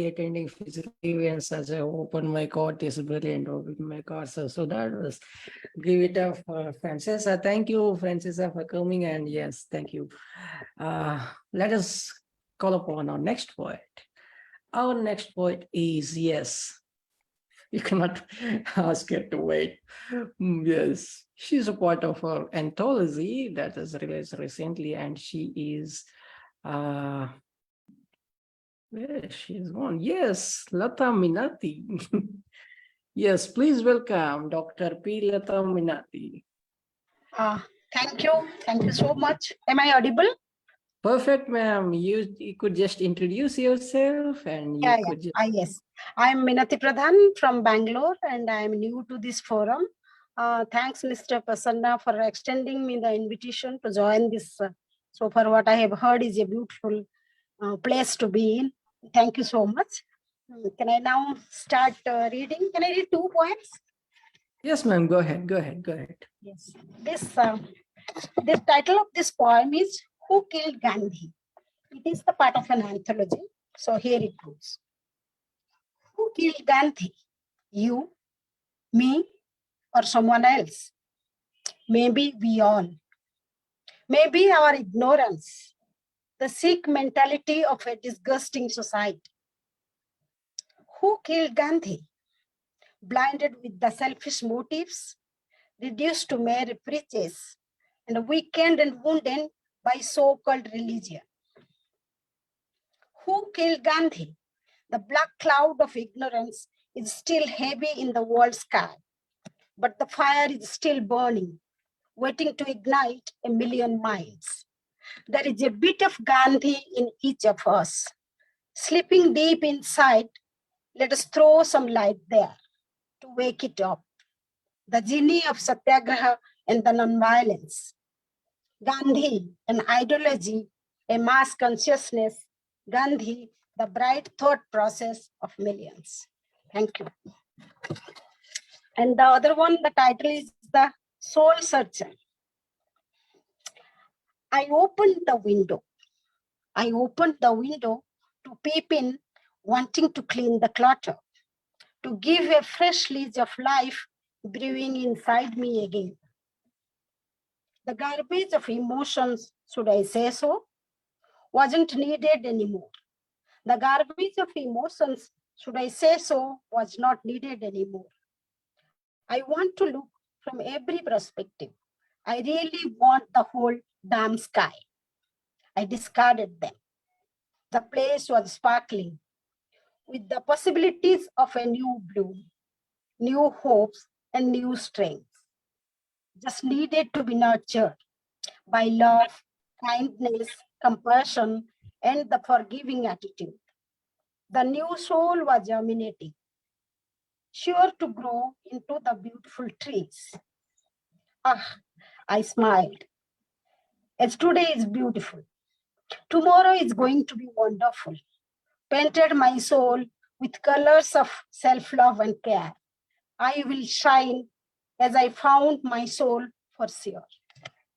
attending physical events. Such an open mic artist, brilliant open mic artist. So that was, give it up for Franchesa. Thank you, Franchesa, for coming. And yes, thank you. Let us call upon our next poet. Our next poet is, yes, you cannot ask her to wait. Yes, she's a part of our anthology that is released recently, and she is, where she's gone? Yes, Latha Minati. Yes, please welcome Dr. P. Latha Minati.
Thank you so much. Am I audible?
Perfect, ma'am. You could just introduce yourself and you could just...
Yes. I'm Minati Pradhan from Bangalore and I'm new to this forum. Thanks, Mr. Prasanna, for extending me the invitation to join this. So far, what I have heard is a beautiful place to be in. Thank you so much. Can I now start reading? Can I read 2 poems?
Yes, ma'am. Go ahead.
Yes. This title of this poem is Who Killed Gandhi? It is the part of an anthology. So here it goes. Who killed Gandhi? You, me, or someone else? Maybe we all. Maybe our ignorance, the sick mentality of a disgusting society. Who killed Gandhi? Blinded with the selfish motives, reduced to mere preaches, and weakened and wounded by so-called religion. Who killed Gandhi? The black cloud of ignorance is still heavy in the world sky, but the fire is still burning, waiting to ignite a million miles. There is a bit of Gandhi in each of us. Sleeping deep inside, let us throw some light there to wake it up. The genie of Satyagraha and the nonviolence. Gandhi, an ideology a mass consciousness, Gandhi, the bright thought process of millions. Thank you. And the other one, the title is The Soul Searcher. I opened the window. I opened the window to peep in, wanting to clean the clutter, to give a fresh lease of life brewing inside me again. The garbage of emotions, should I say so, wasn't needed anymore. The garbage of emotions, should I say so, was not needed anymore. I want to look from every perspective. I really want the whole damn sky. I discarded them. The place was sparkling with the possibilities of a new bloom, new hopes, and new strength. Just needed to be nurtured by love, kindness, compassion, and the forgiving attitude. The new soul was germinating, sure to grow into the beautiful trees. Ah, I smiled. As today is beautiful, tomorrow is going to be wonderful. Painted my soul with colors of self-love and care. I will shine as I found my soul for sure.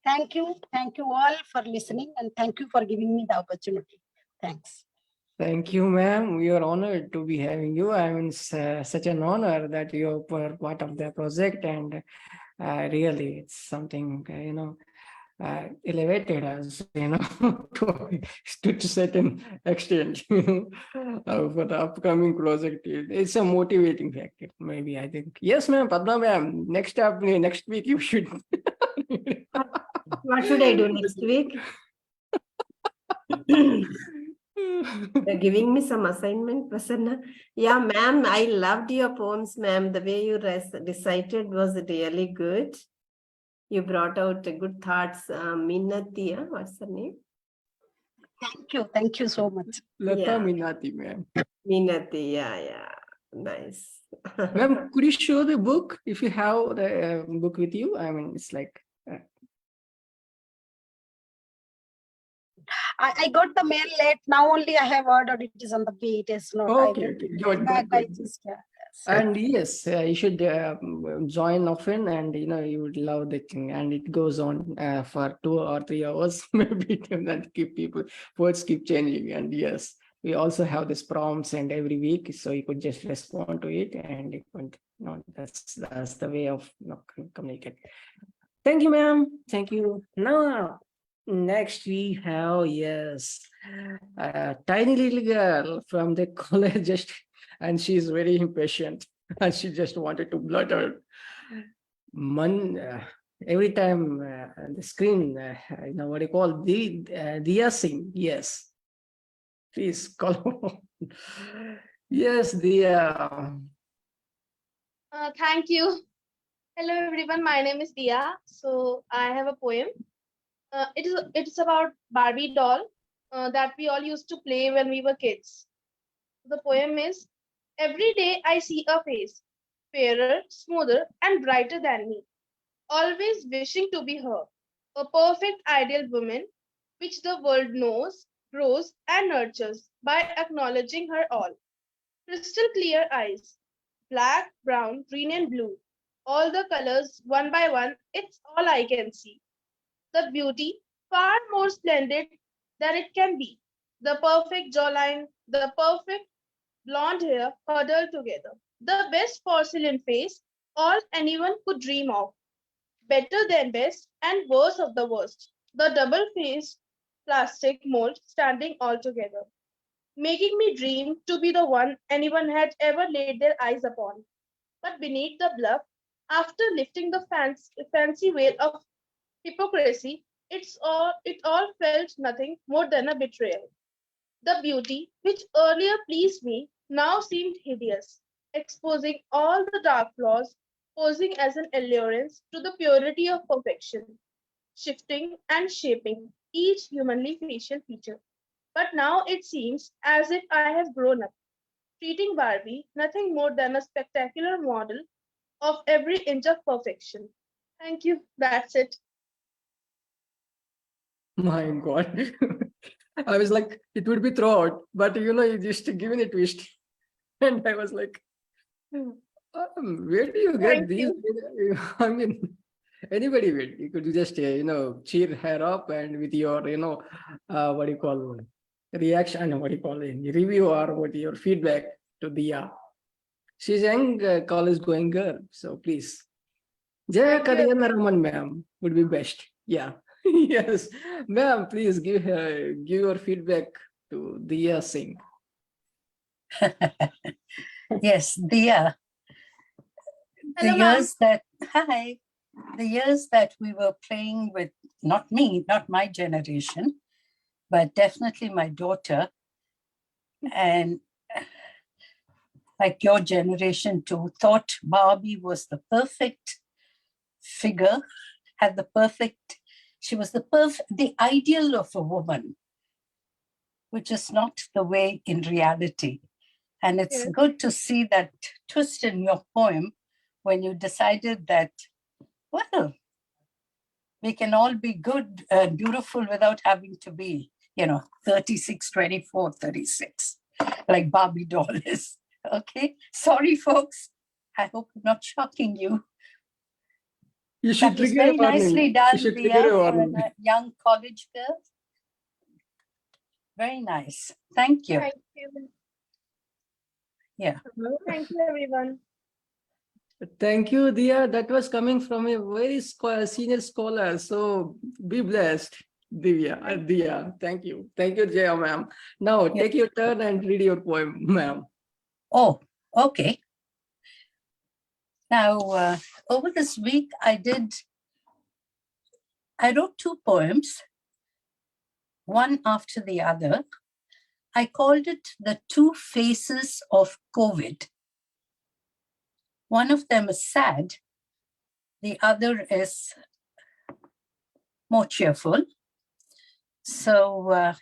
Thank you all for listening, and thank you for giving me the opportunity. Thanks.
Thank you, ma'am. We are honored to be having you. I mean, it's such an honor that you were part of the project, and really, it's something, elevated us, to certain extent, for the upcoming project. It's a motivating factor, maybe, I think. Yes, ma'am. Padma, ma'am, next week you should.
What should I do next week? You're giving me some assignment, Prasanna. Yeah, ma'am, I loved your poems, ma'am. The way you recited was really good. You brought out good thoughts. Minati, what's her name?
Thank you so much.
Latha Minati, ma'am.
Minati, yeah. Nice.
Ma'am, could you show the book if you have the book with you? I mean, it's like.
I got the mail late. Now only I have ordered. It is on the way. It is not.
Okay. Good. And yes, you should join often, and you would love the thing. And it goes on for 2 or 3 hours, maybe, and words keep changing. And yes, we also have this prompts and every week, so you could just respond to it, and it could, that's the way of communicate. Thank you, ma'am. Thank you. Now, next we have a tiny little girl from the college, and she's very impatient, and she just wanted to blurt out every time the screen. What do you call Diya Singh? Yes, please call. Yes, Diya.
Thank you. Hello everyone, my name is Diya. So I have a poem. It's about Barbie doll that we all used to play when we were kids. The poem is: every day I see a face, fairer, smoother, and brighter than me, always wishing to be her, a perfect ideal woman, which the world knows, grows, and nurtures by acknowledging her all. Crystal clear eyes, black, brown, green, and blue, all the colors one by one, it's all I can see. The beauty, far more splendid than it can be. The perfect jawline, the perfect blonde hair huddled together. The best porcelain face all anyone could dream of. Better than best and worst of the worst. The double-faced plastic mold standing all together, making me dream to be the one anyone had ever laid their eyes upon. But beneath the bluff, after lifting the fancy veil of hypocrisy, it all felt nothing more than a betrayal. The beauty, which earlier pleased me, now seemed hideous, exposing all the dark flaws, posing as an allurance to the purity of perfection, shifting and shaping each humanly facial feature. But now it seems as if I have grown up, treating Barbie nothing more than a spectacular model of every inch of perfection. Thank you. That's it.
My God. I was like, it would be throughout, but you just given a twist. And I was like, where do you get
Thank
these?
you.
I mean, anybody will. You could just, cheer her up and with your, what do you call reaction, what do you call it, review or what your feedback to Diya. She's a young college going girl. So please, Jaya
Thank you.
Kalayanaraman ma'am would be best. Yeah. Yes. Ma'am, please give your feedback to Diya Singh.
Yes, Diya. The
Hello, ma'am.
years that, hi, the years that we were playing with, not me, not my generation, but definitely my daughter, and like your generation too, thought Barbie was the perfect figure, had the perfect, she was the ideal of a woman, which is not the way in reality. And it's
Yes.
good to see that twist in your poem when you decided that, well, we can all be good and beautiful without having to be, 36, 24, 36, like Barbie doll is. Okay. Sorry, folks. I hope I'm not shocking you.
You should
That was
trigger a
very nicely
warning.
done,
You should
Diya,
trigger a
for
warning.
a young college girl. Very nice. Thank you.
Thank you.
Yeah.
Thank you, everyone.
Thank you, Diya. That was coming from a very senior scholar. So be blessed, Diya. Thank you. Thank you, Jaya, ma'am. Now take your turn and read your poem, ma'am.
Oh, okay. Now, over this week, I wrote 2 poems, one after the other. I called it The Two Faces of COVID. One of them is sad. The other is more cheerful. So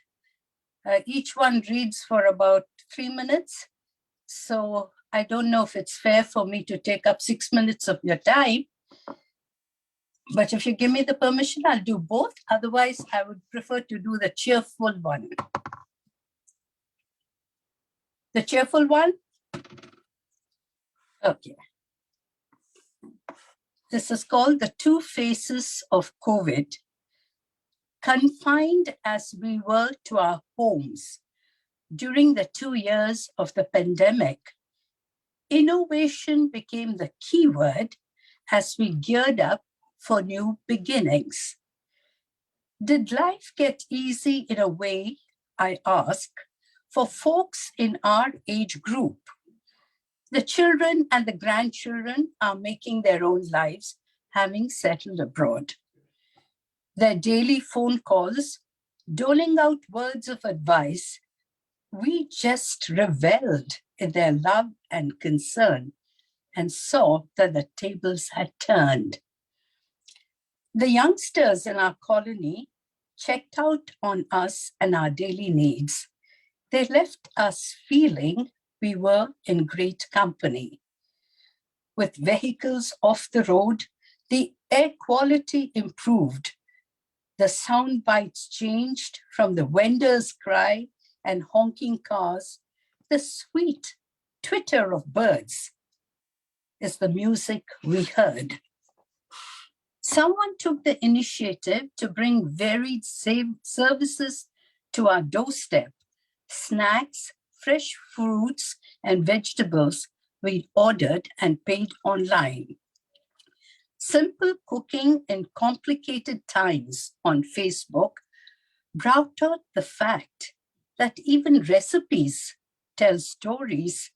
each one reads for about 3 minutes. So I don't know if it's fair for me to take up 6 minutes of your time. But if you give me the permission, I'll do both. Otherwise, I would prefer to do the cheerful one. The cheerful one? Okay. This is called The Two Faces of COVID. Confined as we were to our homes during the 2 years of the pandemic, innovation became the key word as we geared up for new beginnings. Did life get easy in a way, I ask, for folks in our age group? The children and the grandchildren are making their own lives, having settled abroad. Their daily phone calls, doling out words of advice, we just reveled in their love and concern and saw that the tables had turned. The youngsters in our colony checked out on us and our daily needs. They left us feeling we were in great company. With vehicles off the road, the air quality improved. The sound bites changed from the vendor's cry and honking cars. The sweet twitter of birds is the music we heard. Someone took the initiative to bring varied services to our doorstep. Snacks, fresh fruits, and vegetables we ordered and paid online. Simple cooking in complicated times on Facebook brought out the fact that even recipes tell stories,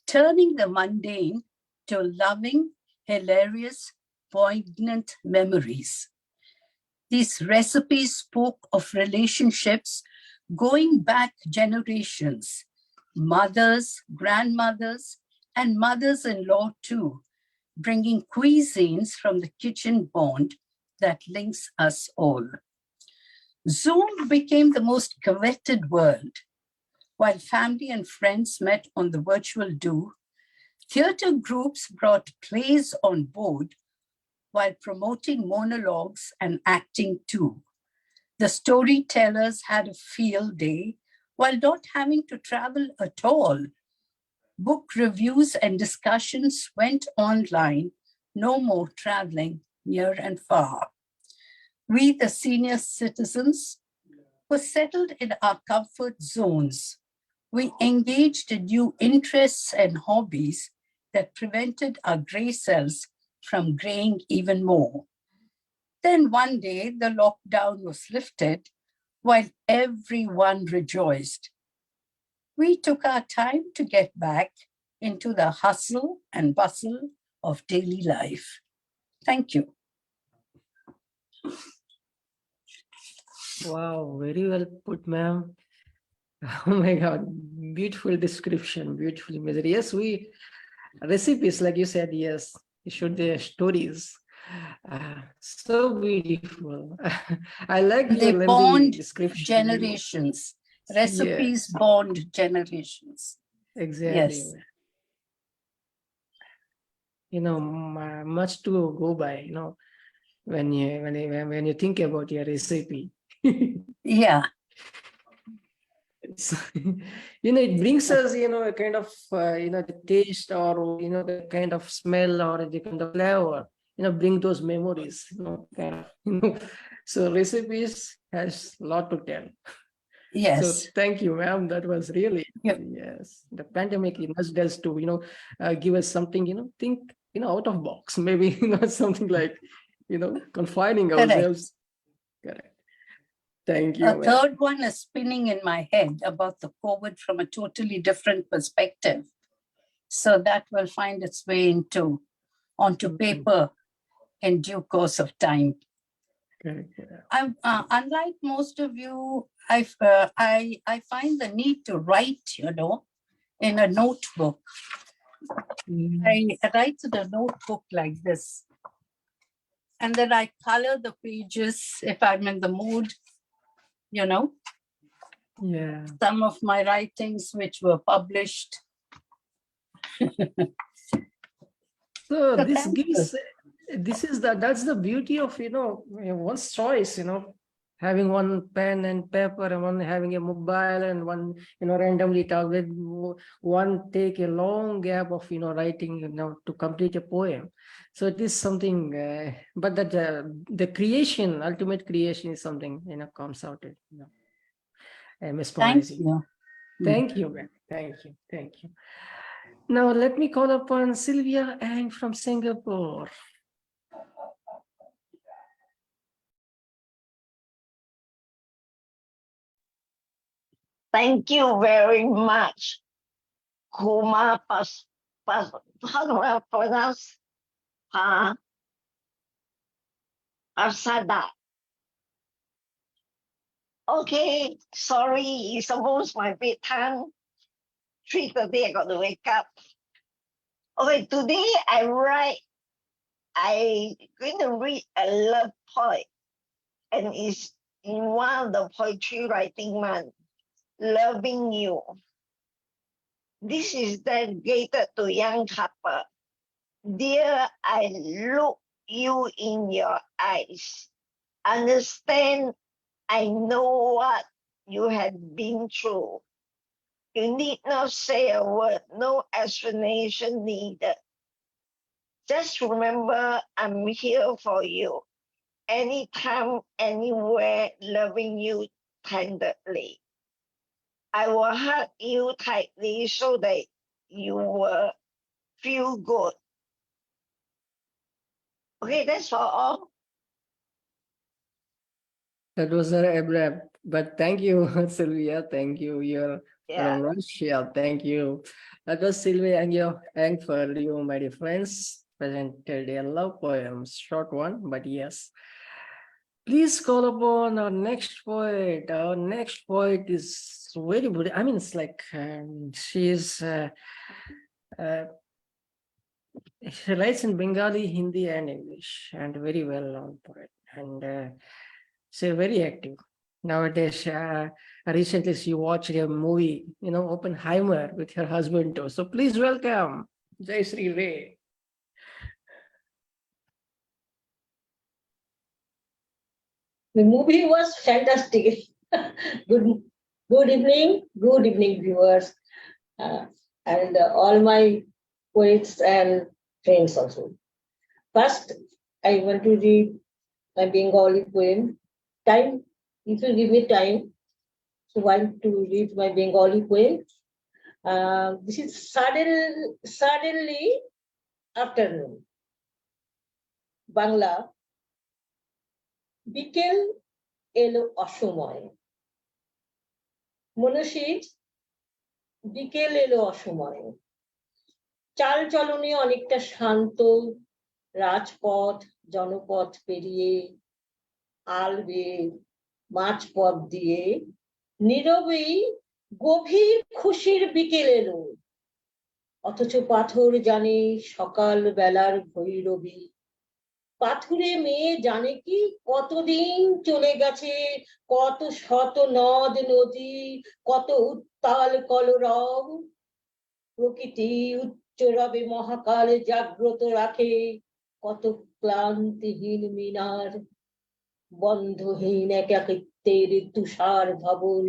turning the mundane to loving, hilarious, poignant memories. These recipes spoke of relationships going back generations, mothers, grandmothers, and mothers-in-law too, bringing cuisines from the kitchen bond that links us all. Zoom became the most coveted world. While family and friends met on the virtual do, theater groups brought plays on board while promoting monologues and acting too. The storytellers had a field day while not having to travel at all. Book reviews and discussions went online, no more traveling near and far. We, the senior citizens, were settled in our comfort zones. We engaged in new interests and hobbies that prevented our gray cells from graying even more. Then one day, the lockdown was lifted while everyone rejoiced. We took our time to get back into the hustle and bustle of daily life. Thank you.
Wow, very well put, ma'am. Oh my God, beautiful description, beautiful imagery. Yes, recipes, like you said, yes, you should stories. So beautiful. I like your
They
lengthy
bond
description.
generations. Recipes bond generations.
Exactly.
Yes.
Much to go by, when you think about your recipe.
Yeah.
It brings us, a kind of, the taste or, the kind of smell or the kind of flavor, bring those memories, kind of, so recipes has a lot to tell.
Yes.
So thank you, ma'am. That was really, yes. The pandemic must us to, give us something, think, out of box, maybe, something like, confining ourselves. Correct. Thank you.
A third one is spinning in my head about the COVID from a totally different perspective. So that will find its way onto paper in due course of time.
Correct.
Unlike most of you, I find the need to write, in a notebook. I write in a notebook like this. And then I color the pages if I'm in the mood,
Yeah.
Some of my writings which were published.
So this gives, that's the beauty of, one's choice, having one pen and paper and one having a mobile and one, randomly target, one take a long gap of, writing, to complete a poem. So it is something, but that the creation, ultimate creation is something, comes out, mesmerizing.
Thank you.
Thank you, man. Thank you. Thank you. Now let me call upon Sylvia Ang from Singapore.
Thank you very much, Kuma how do I pronounce? Asada. Okay, sorry, it's almost my bedtime. 3:30, I got to wake up. Okay, today I'm going to read a love poem, and it's in one of the poetry writing month, Loving You. This is dedicated to young couple. Dear, I look you in your eyes. Understand, I know what you have been through. You need not say a word, no explanation needed. Just remember, I'm here for you. Anytime, anywhere, loving you tenderly. I will hug you tightly so that you will feel good. Okay, that's all.
That was abrupt, but thank you, Sylvia. Thank you. You're from Russia. Thank you. That was Sylvia and for you, my dear friends. Presented a love poem, short one, but yes. Please call upon our next poet. Our next poet is very good. I mean, it's like she writes in Bengali, Hindi, and English, and very well-known poet. And she's very active. Nowadays, recently she watched a movie, Oppenheimer with her husband too. So please welcome Jayashri Ray.
The movie was fantastic. Good evening, viewers, and all my poets and friends also. First, I want to read my Bengali poem. Time, if you give me time, so I want to read my Bengali poem. This is suddenly afternoon. Bangla. বিকেল এলো অসময়ে মনসিজ বিকেল এলো অসময়ে চাল চলনে অনেকটা শান্ত রাজপথ জনপথ পেরিয়ে আলবে মাঝপথ দিয়ে নীরবেই গভীর খুশির বিকেল এলো অথচ পাথর জানে সকাল বেলার ভৈরবী পাথুরে মেয়ে জানে কি কতদিন চলে গেছে কত শত নদ নদী কত উত্তাল কলরব প্রকৃতি উচ্চ রবে মহাকাল জাগ্রত রাখে কত ক্লান্তিহীন মিনার বন্ধহীন একাকিত্বের তুষার ধবল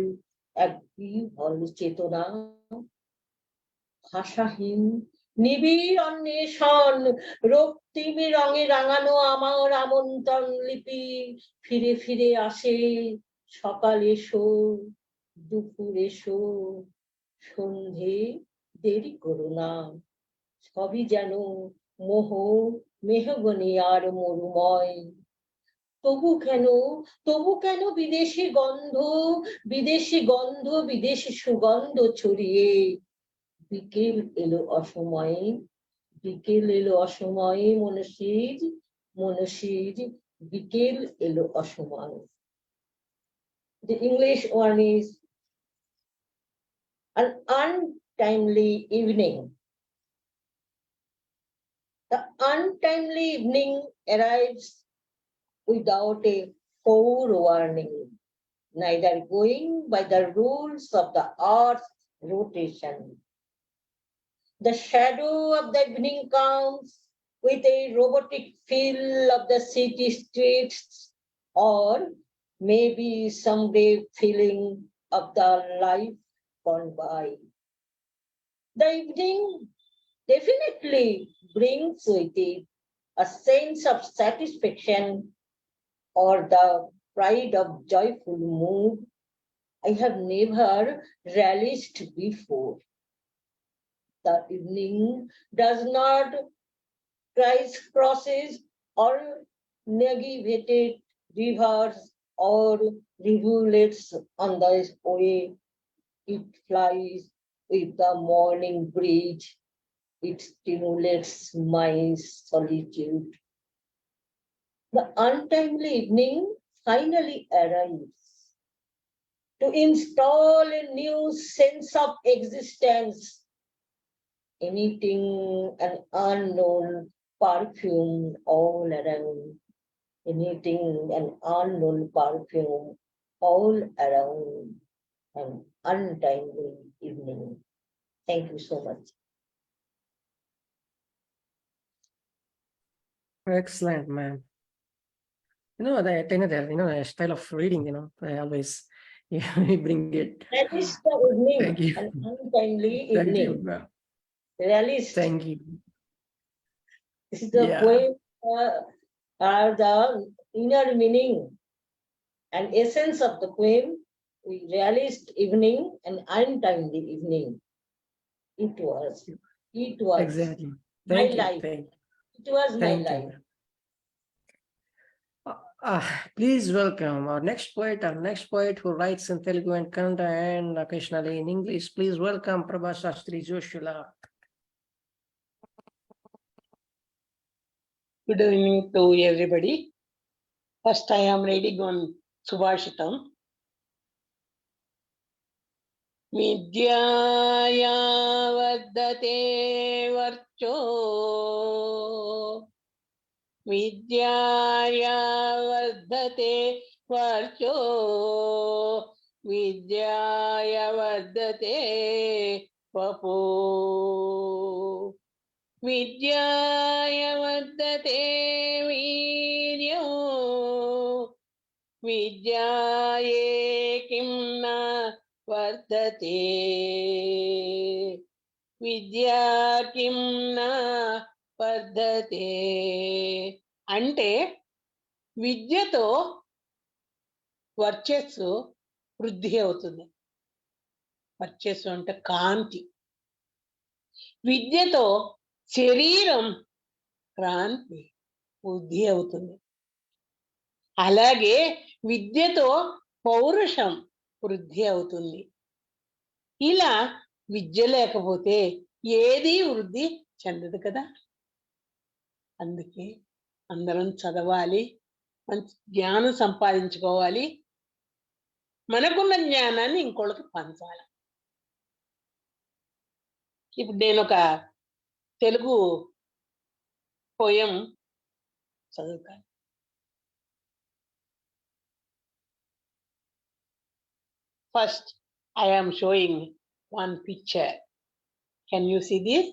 এক বিহ্বল চেতনা ভাষাহীন নিবিড় অন্বেষণ রক্তিমে রঙে রাঙানো আমার আমন্ত্রণ লিপি ফিরে ফিরে আসে সকাল এসো দুপুর এসো সন্ধে দেরি করো না সবই যেন মোহ মেহগনি আর মরুময় তবু কেন বিদেশি গন্ধ বিদেশি সুগন্ধ ছড়িয়ে বিকেল এলো অসময়ে মনসিজ বিকেল এলো অসময়ে The English one is an untimely evening. The untimely evening arrives without a forewarning, neither going by the rules of the earth's rotation. The shadow of the evening comes with a robotic feel of the city streets, or maybe someday feeling of the life gone by. The evening definitely brings with it a sense of satisfaction or the pride of joyful mood I have never relished before. The evening does not crosses or navigated rivers or rivulets on the way. It flies with the morning breeze. It stimulates my solitude. The untimely evening finally arrives to install a new sense of existence, emitting an unknown perfume all around, an untimely evening. Thank you so much.
Excellent, ma'am. The style of reading, I always bring it.
That is the evening,
Thank you.
an untimely
Thank
evening.
you, ma'am.
Realist.
Thank you.
This is the poem are the inner meaning and essence of the poem. We realist evening and untimely evening. It was
Exactly.
my
Thank you.
life.
Thank you.
It was my
Thank
life.
you. Please welcome our next poet who writes in Telugu and Kannada and occasionally in English. Please welcome Prabhasastry Jyhosula.
Good evening to everybody. First, I am reading on Subhashitam. Vidyaya vaddate varcho Vidyaya vaddate varcho Vidyaya vaddate vapo Vidyaya vaddate viryo విద్యాయే కిం న వర్ధతే విద్యా కిం న వర్ధతే అంటే విద్యతో వర్చస్సు వృద్ధి అవుతుంది. వర్చస్సు అంటే కాంతి. విద్యతో శరీరం క్రాంతి వృద్ధి అవుతుంది. అలాగే విద్యతో పౌరుషం వృద్ధి అవుతుంది. ఇలా విద్య లేకపోతే ఏది వృద్ధి చెందదు కదా. అందుకే అందరం చదవాలి, మంచి జ్ఞానం సంపాదించుకోవాలి, మనకున్న జ్ఞానాన్ని ఇంకోళ్ళకి పంచాలి. ఇప్పుడు నేను ఒక తెలుగు పోయం చదువుతాను. First, I am showing one picture. Can you see this?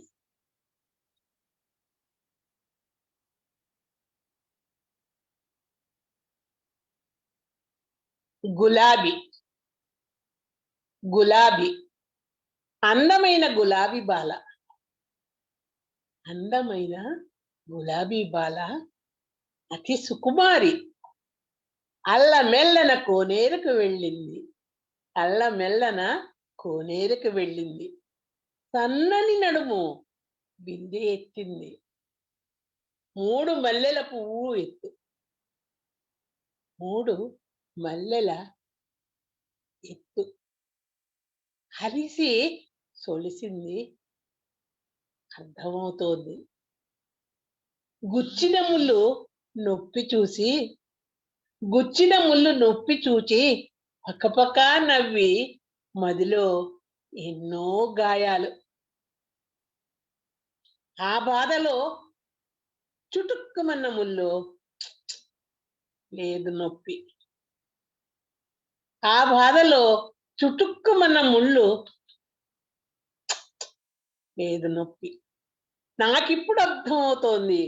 గులాబీ. గులాబీ అందమైన గులాబీ బాల. అందమైన గులాబీ బాల అతి సుకుమారి. అల్లమెల్లన కోనేరుకు వెళ్ళింది. అల్లమెల్లన కోనేరుకు వెళ్ళింది. సన్నని నడుము బిందె ఎత్తింది. 3 మల్లెల పువ్వు ఎత్తు. 3 మల్లెల ఎత్తు. హరిసి సొలిసింది. అర్థమవుతోంది. గుచ్చిన ముళ్ళు నొప్పి చూసి పక్కపక్క నవ్వి మదిలో ఎన్నో గాయాలు. ఆ బాధలో చుటుక్కుమన్న ముళ్ళు లేదు నొప్పి. ఆ బాధలో చుటుక్కుమన్న ముళ్ళు లేదు నొప్పి. నాకిప్పుడు అర్థమవుతోంది.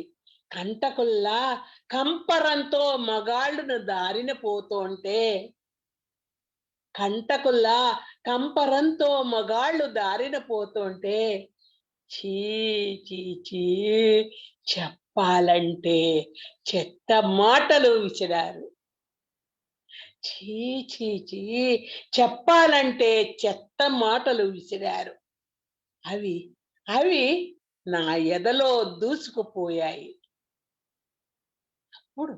కంటకుల్లా కంపరంతో మగాళ్ళను దారిన పోతుంటే, కంటకుల్లా కంపరంతో మగాళ్ళు దారిన పోతుంటే చీ చీ చీ చెప్పాలంటే చెత్త మాటలు విసిరారు. చీ చీ చీ చెప్పాలంటే చెత్త మాటలు విసిరారు. అవి అవి నా ఎదలో దూసుకుపోయాయి. అప్పుడు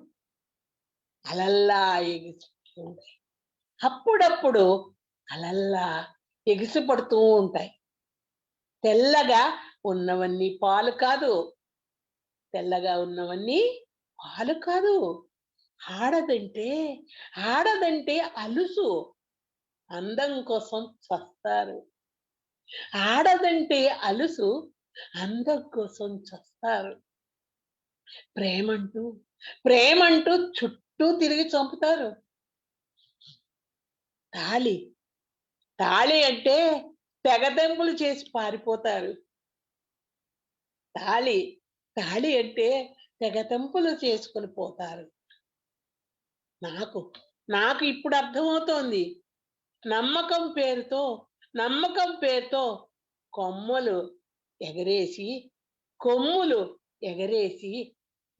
అలల్లా ఎగిసిపడుతుంటాయి. అప్పుడప్పుడు అలల్లా ఎగిసిపడుతూ ఉంటాయి. తెల్లగా ఉన్నవన్నీ పాలు కాదు. తెల్లగా ఉన్నవన్నీ పాలు కాదు. ఆడదంటే అలుసు. అందం కోసం చస్తారు. ఆడదంటే అలుసు. అందం కోసం చస్తారు. ప్రేమంటూ చుట్టూ తిరిగి చంపుతారు. తాళి అంటే తెగదెంపులు చేసి పారిపోతారు. తాళి అంటే తెగదెంపులు చేసుకుని పోతారు. నాకు ఇప్పుడు అర్థమవుతోంది. నమ్మకం పేరుతో కొమ్ములు ఎగరేసి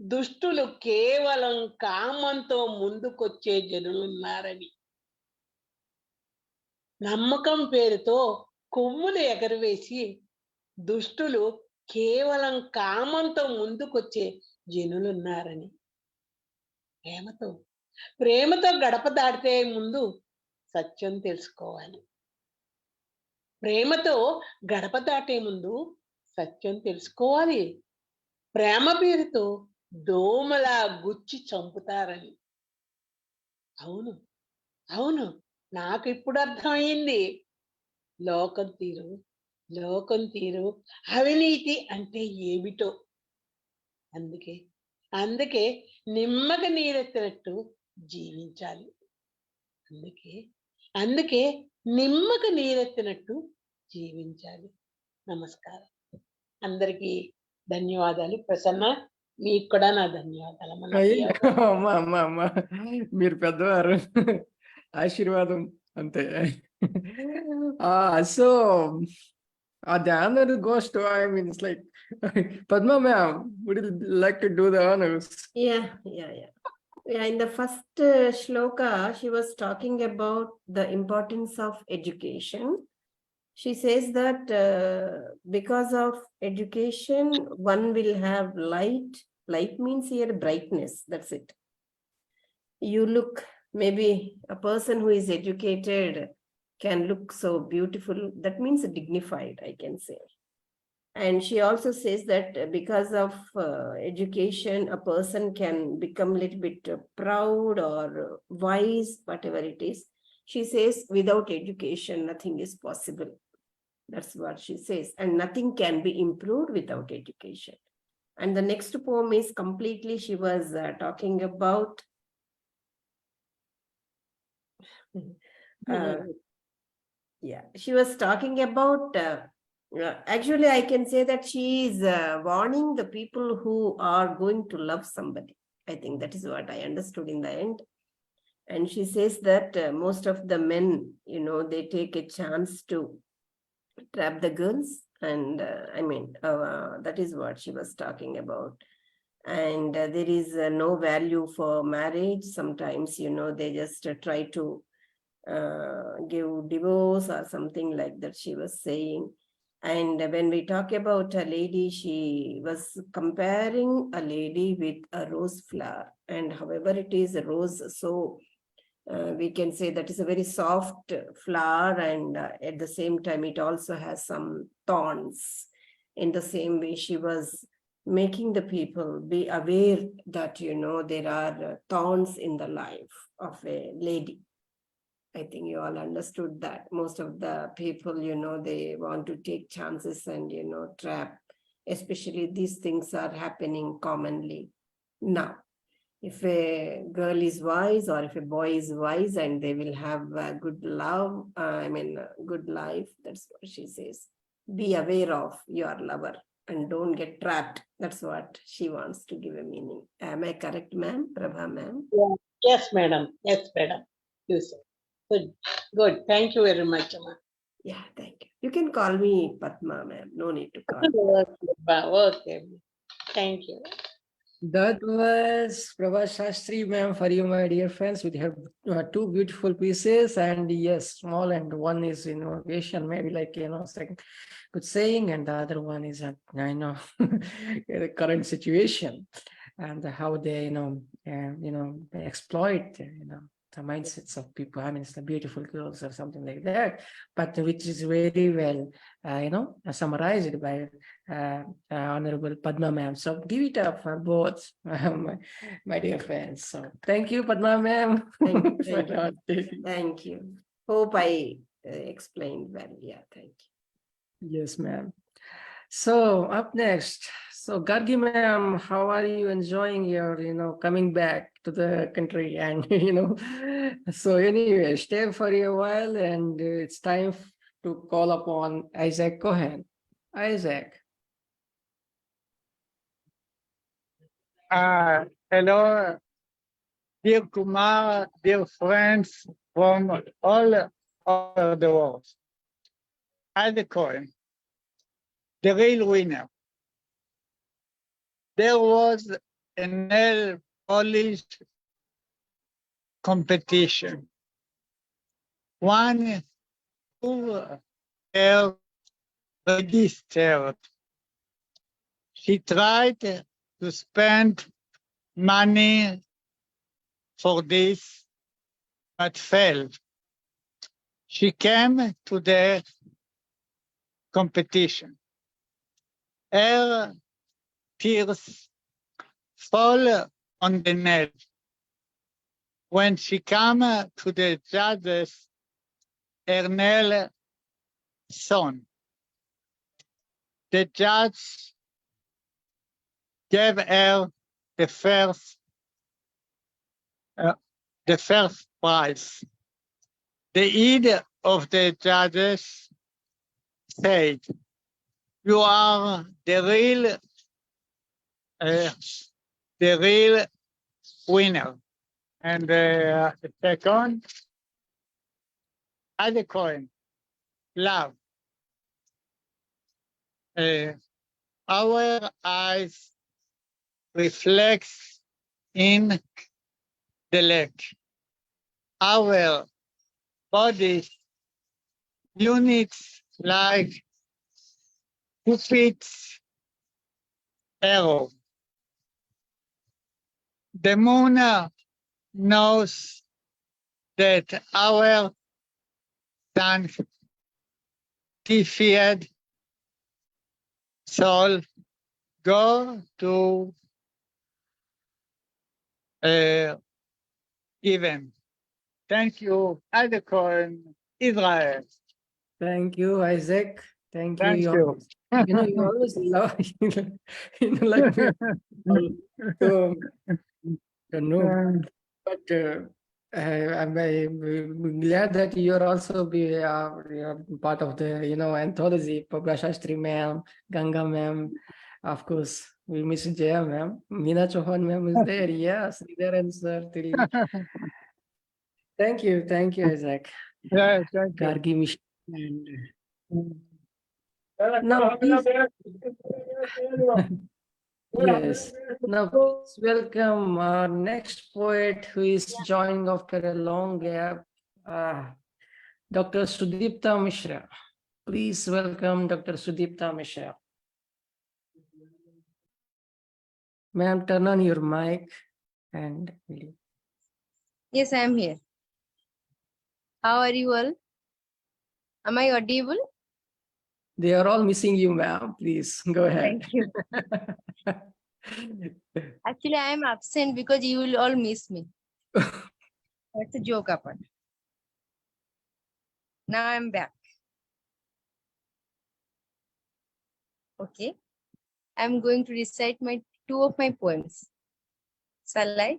దుష్టులు కేవలం కామంతో ముందుకొచ్చే జనులున్నారని. నమ్మకం పేరుతో కొమ్ములు ఎగరవేసి దుష్టులు కేవలం కామంతో ముందుకొచ్చే జనులున్నారని. ప్రేమతో గడప దాటితే ముందు సత్యం తెలుసుకోవాలి. ప్రేమతో గడప దాటే ముందు సత్యం తెలుసుకోవాలి. ప్రేమ పేరుతో దోమలా గుచ్చి చంపుతారని. అవును నాకు ఇప్పుడు అర్థమైంది. లోకం తీరు అవినీతి అంటే ఏమిటో. అందుకే నిమ్మక నీరెత్తినట్టు జీవించాలి. అందుకే నిమ్మక నీరెత్తినట్టు జీవించాలి. నమస్కారం. అందరికీ ధన్యవాదాలు. ప్రసన్న, మీకు కూడా నా ధన్యవాదాలు
అమ్మా అమ్మా అమ్మా మీరు పెద్దవారు ఆశీర్వాదం అంతే so the honor goes to, I mean, it's like Padma ma'am, would you like to do the honors?
Yeah. In the first shloka, she was talking about the importance of education. She says that because of education, one will have light. Light means here brightness. That's it. You look, maybe a person who is educated can look so beautiful. That means dignified, I can say. And she also says that because of education, a person can become a little bit proud or wise, whatever it is. She says without education, nothing is possible. That's what she says. And nothing can be improved without education. And the next poem is completely, she was talking about she was talking about actually I can say that she is warning the people who are going to love somebody. I think that is what I understood in the end. And she says that most of the men, they take a chance to trap the girls, and that is what she was talking about. And there is no value for marriage. Sometimes, they just try to give divorce or something like that, she was saying. And when we talk about a lady, she was comparing a lady with a rose flower, and however it is a rose, so we can say that is a very soft flower, and at the same time it also has some thorns. In the same way, she was making the people be aware that there are thorns in the life of a lady. I think you all understood that. Most of the people, they want to take chances and, trap. Especially these things are happening commonly now. If a girl is wise or if a boy is wise, and they will have a good love, good life, that's what she says. Be aware of your lover and don't get trapped. That's what she wants to give a meaning. Am I correct, ma'am? Prabha, ma'am?
Yeah. Yes, madam. Yes, madam. You said. Good. Thank you very much, Amma.
Yeah, thank you. You can call me Padma, ma'am. No need to call me.
Okay. Thank you.
That was Prabhasastry ma'am for you, my dear friends. We have two beautiful pieces, and yes, small, and one is innovation, maybe like second good saying, and the other one is the current situation and how they they exploit the mindsets of people. I mean, it's the beautiful girls or something like that, but which is very well summarized by Honorable Padma ma'am. So give it up for both, my dear friends. So thank you, Padma ma'am.
Thank you. Hope I explained well. Yeah, thank you.
Yes, ma'am. So up next, so Gargi ma'am, how are you enjoying your coming back to the country? And so anyway, stay for a while, and it's time to call upon Isaac Cohen. Isaac.
Hello, dear Kumar, dear friends from all over the world. Isaac Cohen, the real winner. There was a nail polish competition. One who registered. She tried to spend money for this, but failed. She came to the competition. Her tears fall on the nail. When she came to the judges, her nail shone. The judge gave her the first prize. The head of the judges said, "You are the real the real winner. And the second, other coin, love. Our eyes reflects in the lake. Our body units like Cupid's arrow. The moon knows that our sanctified soul go to heaven. Thank you, Adekon, Israel.
Thank you, Isaac. Thank you.
Thank you.
You always love, like me. So, but I'm glad that you're also you're part of the, anthology. Prabhasastry ma'am, Ganga ma'am, of course. We miss Jaya ma'am. Meena Chouhan ma'am is there. Yes, Sreedharan sir. Thank you, Isaac.
Yeah, thank you.
Gargi Mishra. Now, please, yes. Now, please welcome our next poet who is joining after a long gap, Dr. Sudipta Mishra. Please welcome Dr. Sudipta Mishra. Ma'am, turn on your mic and.
Yes, I am here. How are you all? Am I audible?
They are all missing you, ma'am. Please go ahead.
Thank you. Actually, I am absent because you will all miss me. That's a joke apart. Now I'm back. Okay. I'm going to recite two of my poems. Shall I?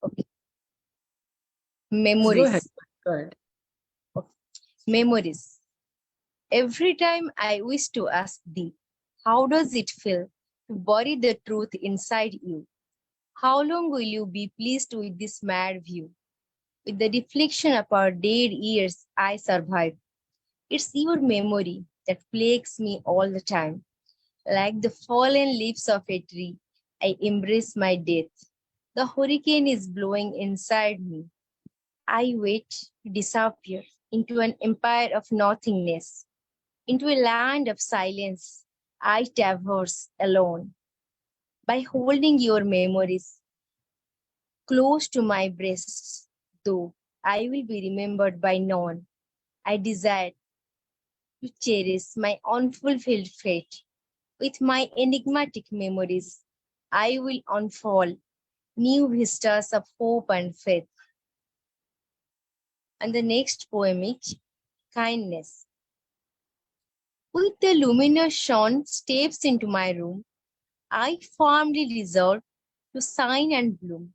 Okay. Memories.
Go ahead. Go ahead.
Okay. Memories. Every time I wish to ask thee, how does it feel to bury the truth inside you? How long will you be pleased with this mad view? With the reflection of our dead years I survive. It's your memory that plagues me all the time. Like the fallen leaves of a tree, I embrace my death. The hurricane is blowing inside me. I wait to disappear into an empire of nothingness. Into a land of silence, I traverse alone. By holding your memories close to my breasts, though I will be remembered by none, I desire to cherish my unfulfilled fate. With my enigmatic memories, I will unfold new vistas of hope and faith. And the next poem is Kindness. With the luminous sun steps into my room, I firmly resolve to shine and bloom.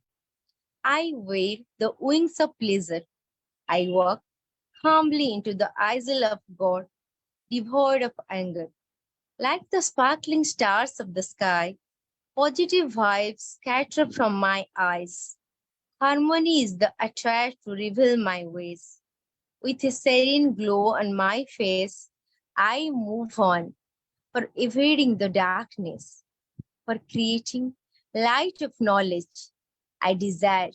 I wear the wings of pleasure. I walk humbly into the isle of God, devoid of anger. Like the sparkling stars of the sky, positive vibes scatter from my eyes. Harmony is the attire to reveal my ways. With a serene glow on my face, I move on, for evading the darkness, for creating light of knowledge. I desire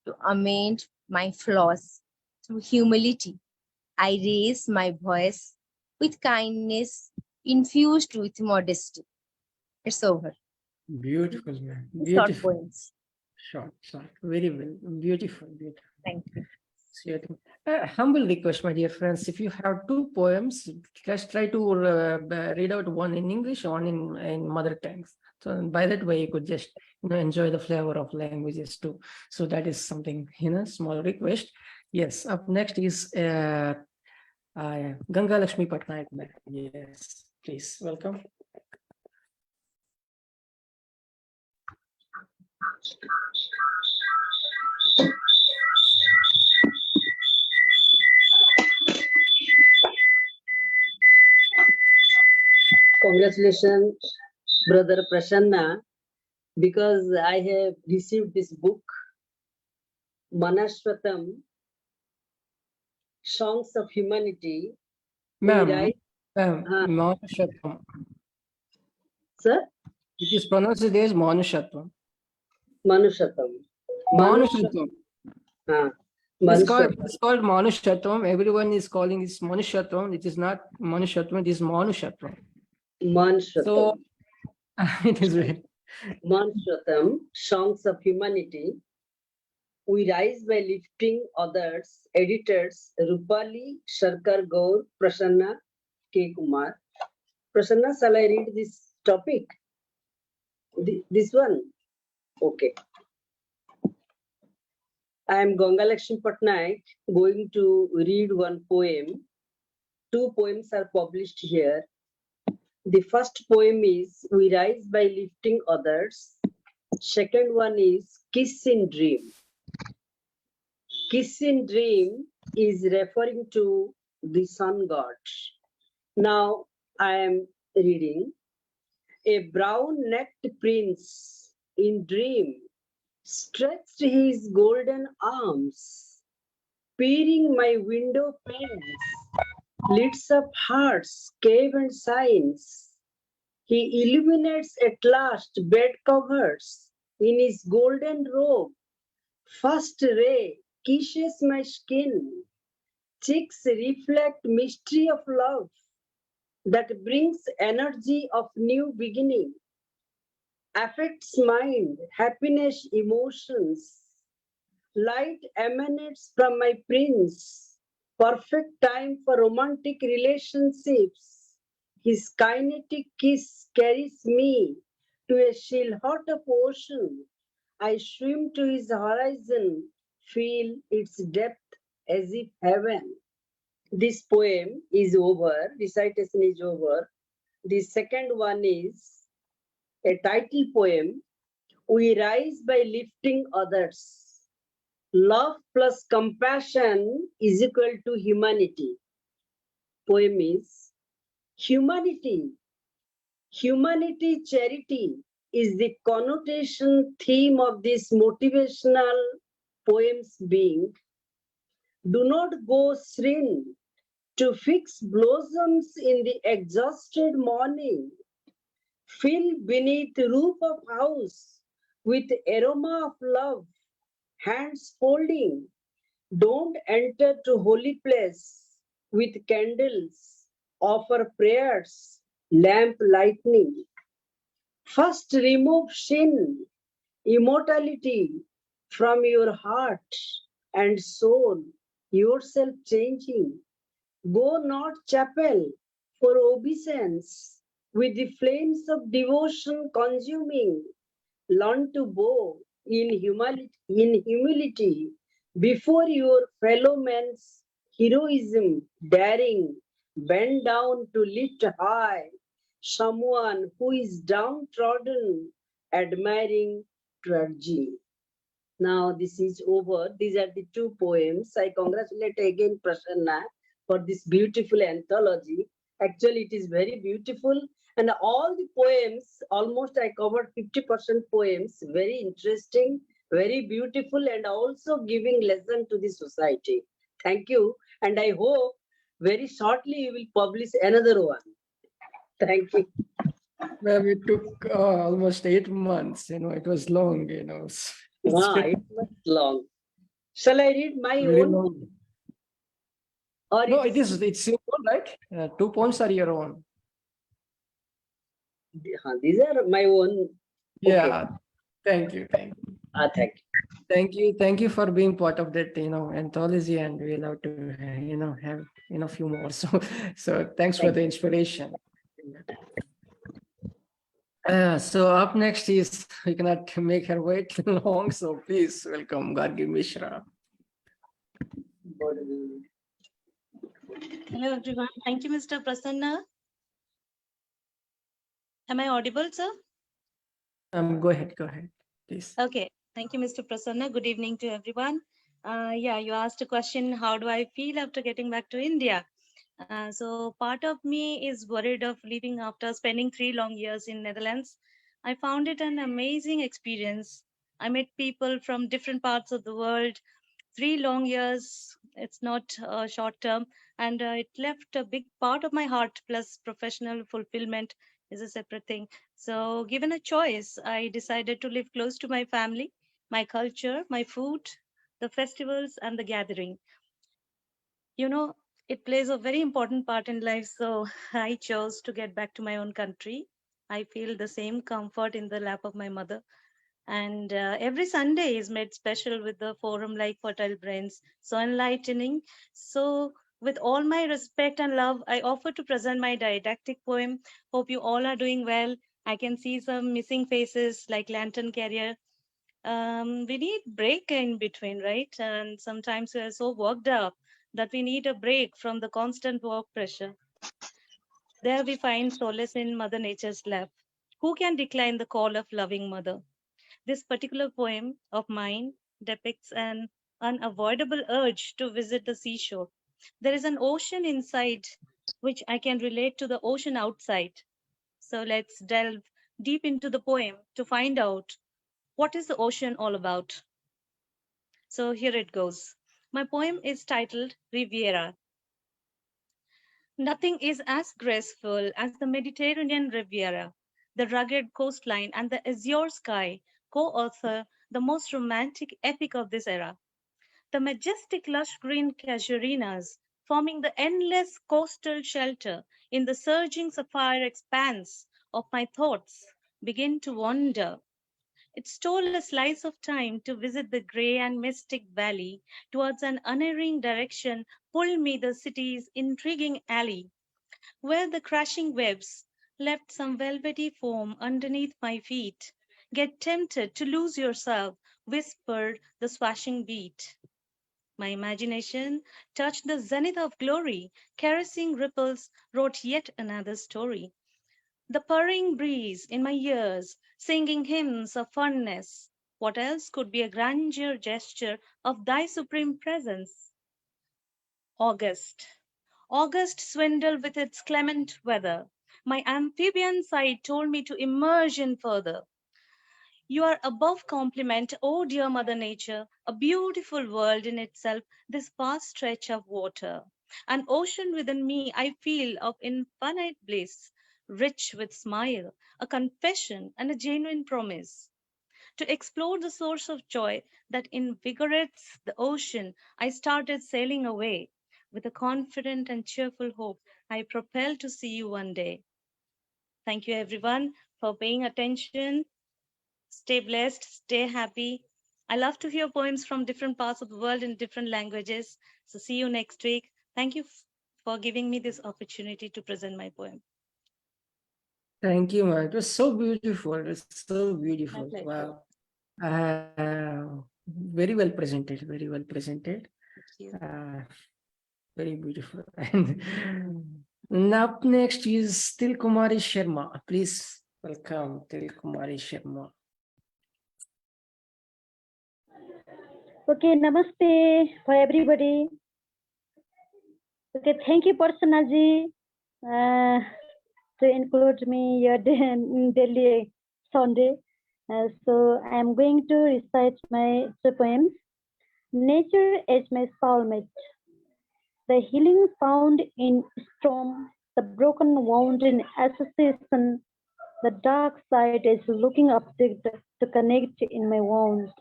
to amend my flaws through humility. I raise my voice with kindness infused with modesty. It's over.
Beautiful, man.
Short
Beautiful.
poems.
Short. Very well. Beautiful.
Thank you.
Sweet. Humble request, my dear friends. If you have two poems, just try to read out one in English, one in mother tongues. So by that way, you could just enjoy the flavor of languages too. So that is something, small request. Yes. Up next is Gangalaxmi Patnaik. Yes, please welcome.
Congratulations, brother Prasanna, because I have received this book, Manashwatam, Songs of Humanity.
Ma'am, Manushatvam.
Sir?
It is pronounced as Manushatvam.
Manushatam.
Manushatvam. It's
Manushatam.
called Manushatvam. Everyone is calling it Manushatvam. It is not Manushatvam, it is Manushatvam.
Manushatam.
So it is very.
Manushatam, Songs of Humanity. We rise by lifting others. Editors Roopali, Sharkar Gaur, Prasanna K. Kumar. Prasanna, shall I read this topic? This one? Okay. I am Gangalaxmi Patnaik, going to read one poem. Two poems are published here. The first poem is We Rise by Lifting Others. Second one is Kiss in Dream. Kiss in Dream is referring to the sun god. Now I am reading. A brown-necked prince in dream stretched his golden arms, peering my window panes, lights up hearts, cave and signs. He illuminates at last bed covers in his golden robe. First ray kisses my skin. Cheeks reflect mystery of love that brings energy of new beginning. Affects mind, happiness, emotions. Light emanates from my prince. Perfect time for romantic relationships. His kinetic kiss carries me to a chill heart of ocean. I swim to his horizon, feel its depth as if heaven. This poem is over, recitation is over. The second one is a title poem, We Rise by Lifting Others. Love plus compassion is equal to humanity. Poem is humanity. Humanity, charity is the connotation theme of this motivational poems being. Do not go shrine to fix blossoms in the exhausted morning. Fill beneath roof of house with aroma of love, hands folding. Don't enter to holy place with candles, offer prayers, lamp lightning. First remove sin, immortality from your heart and soul, yourself changing. Go not chapel for obeisance, with the flames of devotion consuming. Learn to bow in humility before your fellow man's heroism, daring, bend down to lift high someone who is downtrodden, admiring, trudging. Now this is over. These are the two poems. I congratulate again Prasanna for this beautiful anthology. Actually, it is very beautiful. And all the poems, almost I covered 50% poems, very interesting, very beautiful, and also giving lesson to the society. Thank you. And I hope very shortly you will publish another one. Thank you.
Well, it took almost 8 months, it was long,
It was long. Shall I read my
Very
own?
long.
Or
No, it's your own, right? 2 poems are your own.
These are my own.
Yeah. Thank you.
Thank you.
Thank you for being part of that, anthology, and we'll have to, have, a few more. So thanks for the inspiration. So up next is, we cannot make her wait long, so please welcome Gargi Mishra.
Hello, everyone. Thank you, Mr. Prasanna. Am I audible, sir?
Go ahead, please.
Okay. Thank you, Mr. Prasanna. Good evening to everyone. Yeah, you asked a question, how do I feel after getting back to India? So part of me is worried of leaving after spending 3 long years in Netherlands. I found it an amazing experience. I met people from different parts of the world. 3 long years, it's not short term, and it left a big part of my heart, plus professional fulfillment is a separate thing. So, given a choice, I decided to live close to my family, my culture, my food, the festivals, and the gathering. You know, it plays a very important part in life, so I chose to get back to my own country. I feel the same comfort in the lap of my mother, and every Sunday is made special with the forum like Fertile Brains, so enlightening. So with all my respect and love, I offer to present my didactic poem. Hope you all are doing well. I can see some missing faces like lantern carrier. We need break in between, right? And sometimes we are so worked up that we need a break from the constant work pressure. There we find solace in Mother Nature's lap. Who can decline the call of loving mother? This particular poem of mine depicts an unavoidable urge to visit the seashore. There is an ocean inside, which I can relate to the ocean outside. So let's delve deep into the poem to find out what is the ocean all about. So here it goes. My poem is titled Riviera. Nothing is as graceful as the Mediterranean Riviera. The rugged coastline and the azure sky co-author the most romantic epic of this era. The majestic lush green casuarinas forming the endless coastal shelter in the surging sapphire expanse of my thoughts begin to wander. It stole a slice of time to visit the grey and mystic valley. Towards an unerring direction pulled me the city's intriguing alley, where the crashing waves left some velvety foam underneath my feet. Get tempted to lose yourself, whispered the swashing beat. My imagination touched the zenith of glory, caressing ripples wrote yet another story. The purring breeze in my ears, singing hymns of fondness. What else could be a grandeur gesture of thy supreme presence? August. August swindled with its clement weather. My amphibian side told me to immerse in further. You are above compliment, oh dear Mother Nature, a beautiful world in itself, this vast stretch of water. An ocean within me I feel of infinite bliss, rich with smile, a confession and a genuine promise. To explore the source of joy that invigorates the ocean, I started sailing away. With a confident and cheerful hope, I propel to see you one day. Thank you everyone for paying attention. Stay blessed, stay happy. I love to hear poems from different parts of the world in different languages. So see you next week. Thank you for giving me this opportunity to present my poem.
Thank you, man. It was so beautiful. It was so beautiful.
My pleasure.
Wow. Very well presented. Very well presented. Very beautiful. And up next is Til Kumari Sharma. Please welcome Til Kumari Sharma.
Okay, namaste for everybody. Okay, thank you, Parsanaji, to include me here in Delhi Sunday. So I'm going to recite my two poems. Nature is my soulmate. The healing found in storm, the broken wound in association, the dark side is looking object to connect in my wounds.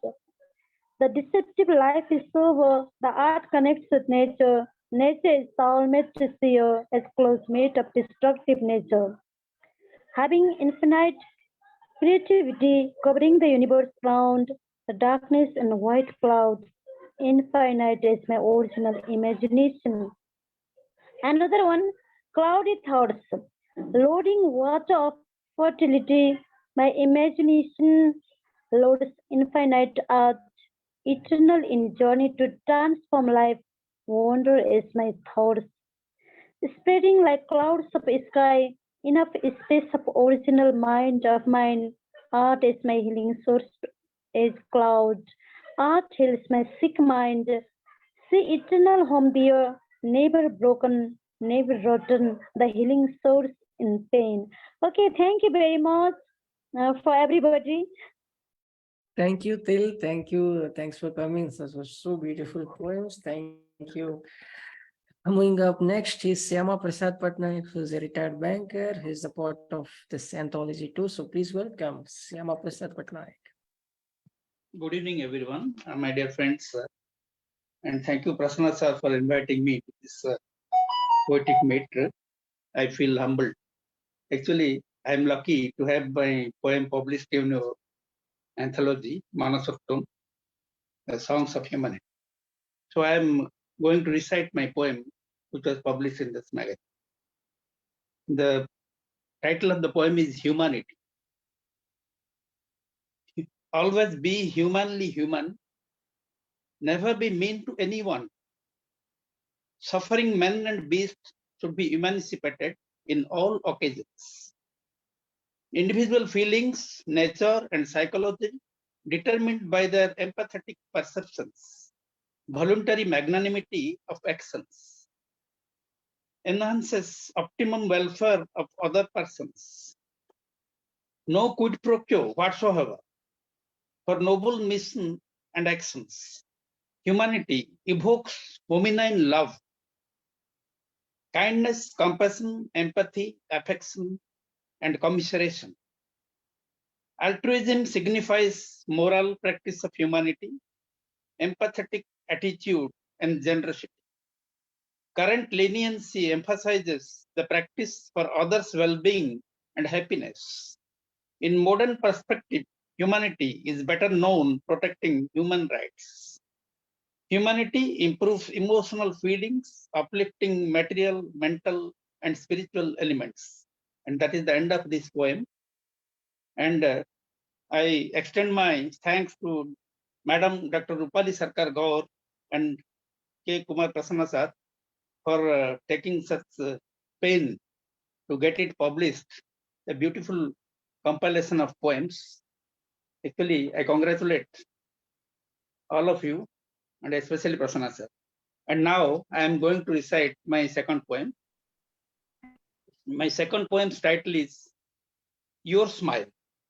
The deceptive life is over, the art connects with nature. Nature is soulmate to seer as close mate of destructive nature. Having infinite creativity covering the universe round, the darkness and white clouds, infinite is my original imagination. Another one, cloudy thoughts, loading water of fertility, my imagination loads infinite art, eternal in journey to transform life, wonder is my thoughts. Spreading like clouds of sky, enough space of original mind of mine, art is my healing source, is cloud. Art heals my sick mind, see eternal home there, never broken, never rotten, the healing source in pain. Okay, thank you very much. for everybody.
Thank you, Til. Thank you. Thanks for coming. Those were so beautiful poems. Thank you. Coming up next is Syama Prasad Patnaik, who's a retired banker. He's a part of this anthology too. So please welcome Syama Prasad Patnaik.
Good evening, everyone, my dear friends. And thank you, Prasanna sir, for inviting me to this poetic meet. I feel humbled. Actually, I am lucky to have my poem published in your anthology, Manasottam, the Songs of Humanity. So I am going to recite my poem, which was published in this magazine. The title of the poem is Humanity. Always be humanly human, never be mean to anyone. Suffering men and beasts should be emancipated in all occasions. Individual feelings, nature, and psychology determined by their empathetic perceptions, voluntary magnanimity of actions, enhances optimum welfare of other persons. No quid pro quo whatsoever for noble mission and actions. Humanity evokes feminine love, kindness, compassion, empathy, affection, and commiseration. Altruism signifies moral practice of humanity, empathetic attitude, and generosity. Current leniency emphasizes the practice for others' well-being and happiness. In modern perspective, humanity is better known protecting human rights. Humanity improves emotional feelings, uplifting material, mental, and spiritual elements. And that is the end of this poem. And I extend my thanks to Madam Dr. Roopali Sarkar Gaur and K. Kumar Prasanna sir for taking such pain to get it published, a beautiful compilation of poems. Actually, I congratulate all of you and especially Prasanna sir. And now I am going to recite my second poem. My second poem's title is Your Smile.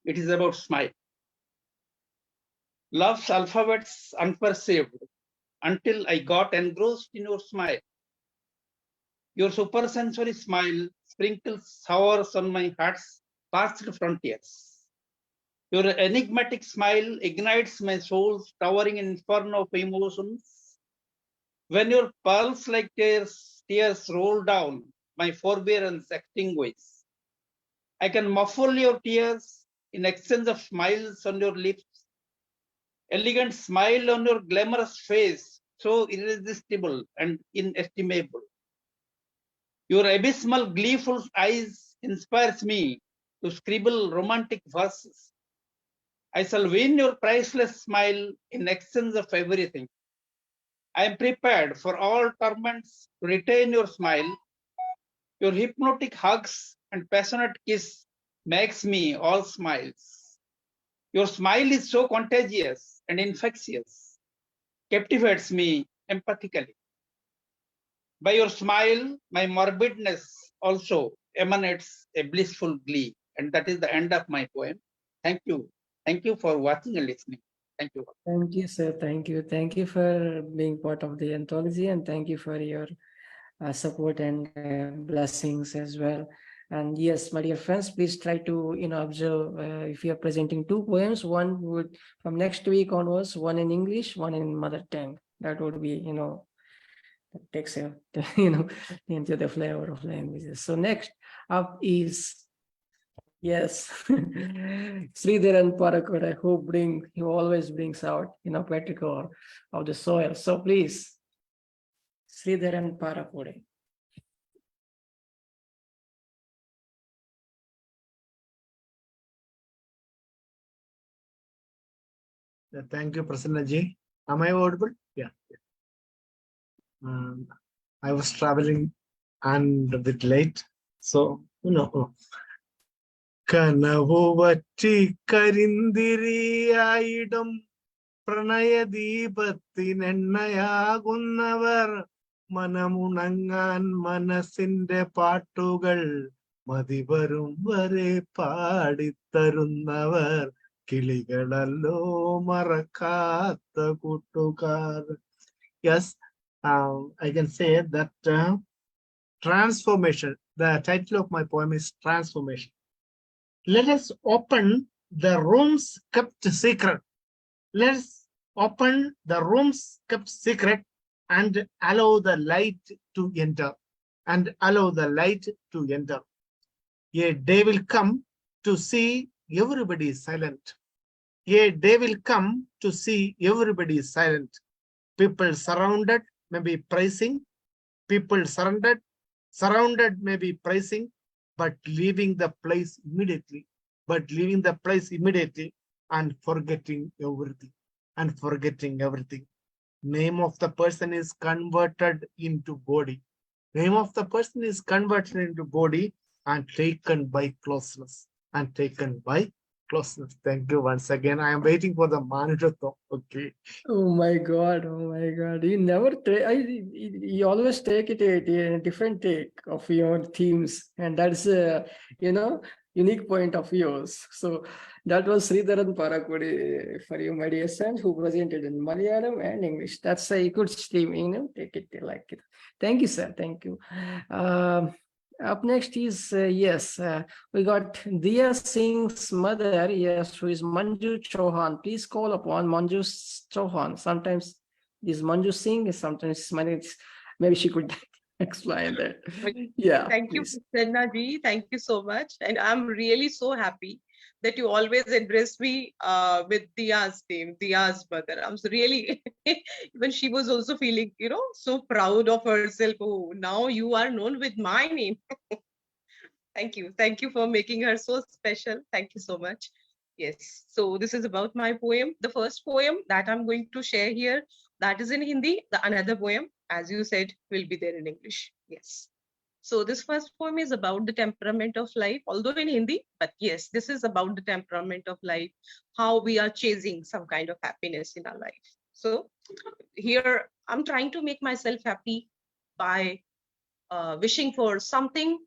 It is about smile. Love's alphabets unperceived until I got engrossed in your smile. Your supersensory smile sprinkles showers on my heart's past frontiers. Your enigmatic smile ignites my soul's towering inferno of emotions. When your pearls like tears roll down, my forbearance extinguishes. I can muffle your tears in exchange of smiles on your lips. Elegant smile on your glamorous face, so irresistible and inestimable. Your abysmal, gleeful eyes inspires me to scribble romantic verses. I shall win your priceless smile in exchange of everything. I am prepared for all torments to retain your smile. Your hypnotic hugs and passionate kiss makes me all smiles. Your smile is so contagious and infectious, captivates me empathically. By your smile, my morbidness also emanates a blissful glee. And that is the end of my poem. Thank you. Thank you for watching and listening. Thank you.
Thank you, sir. Thank you. Thank you for being part of the anthology, and thank you for your support and blessings as well. And yes, my dear friends, please try to observe if you are presenting two poems. One would from next week onwards, one in English, one in mother tongue. That would be that takes into the flavor of languages. So next up is yes, Sreedharan Parokode, who always brings out poetic ore of the soil. So please, Sreedharan Parokode.
Thank you, Prasanna ji. Am I audible? Yeah. I was traveling and a bit late. So, കനവുവറ്റി കരിന്തിരിയായിടും പ്രണയദീപത്തിനെണ്ണയാകുന്നവർ മനമുണങ്ങാൻ മനസ്സിന്റെ പാട്ടുകൾ മതിവരും വരെ പാടിത്തരുന്നവർ കിളികളല്ലോ മറക്കാത്ത കൂട്ടുകാർ. Yes, I can say that transformation. The title of my poem is Transformation. Let us open the rooms kept secret. Let's open the rooms kept secret and allow the light to enter. And allow the light to enter. A day will come to see everybody is silent. A day will come to see everybody is silent. People surrounded may be praising. People surrounded may be praising, but leaving the place immediately. And forgetting everything. Name of the person is converted into body. Name of the person is converted into body and taken by closeness. Thank you once again. I am waiting for the monitor. Okay.
Oh my God. You never you always take it a different take of your themes, and that's unique point of yours. So that was Sreedharan Parokode for you, my dear son, who presented in Malayalam and English. That's a good stream, take it like it. Thank you, sir. Thank you. Up next is, we got Diya Singh's mother, who is Manju Chouhan. Please call upon Manju Chouhan. Sometimes is Manju Singh, sometimes maybe she could explain that. Yeah.
Thank you, Prasanna ji. Thank you so much. And I'm really so happy that you always address me with Diya's name, Diya's mother. I'm so really, even she was also feeling, so proud of herself. Oh, now you are known with my name. Thank you. Thank you for making her so special. Thank you so much. Yes. So this is about my poem. The first poem that I'm going to share here, that is in Hindi. The another poem, as you said, will be there in English. Yes. So this first poem is about the temperament of life, although in Hindi, but yes, this is about the temperament of life, how we are chasing some kind of happiness in our life. So here I'm trying to make myself happy by wishing for something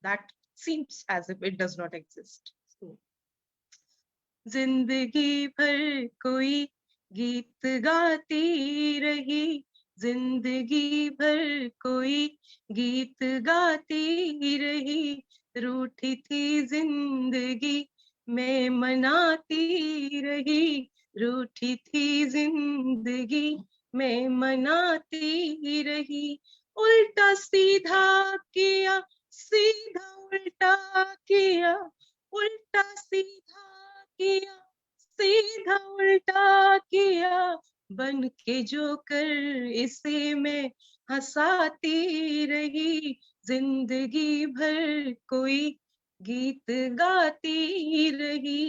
that seems as if it does not exist. So, जिंदगी भर कोई गीत गाती रही, जिंदगी भर कोई गीत गाती रही, रूठी थी जिंदगी मैं मनाती रही, रूठी थी जिंदगी मैं मनाती रही, उल्टा सीधा किया, सीधा उल्टा किया, उल्टा सीधा किया, सीधा उल्टा किया, बन के जोकर इसे मैं हंसाती रही, जिंदगी भर कोई गीत गाती रही,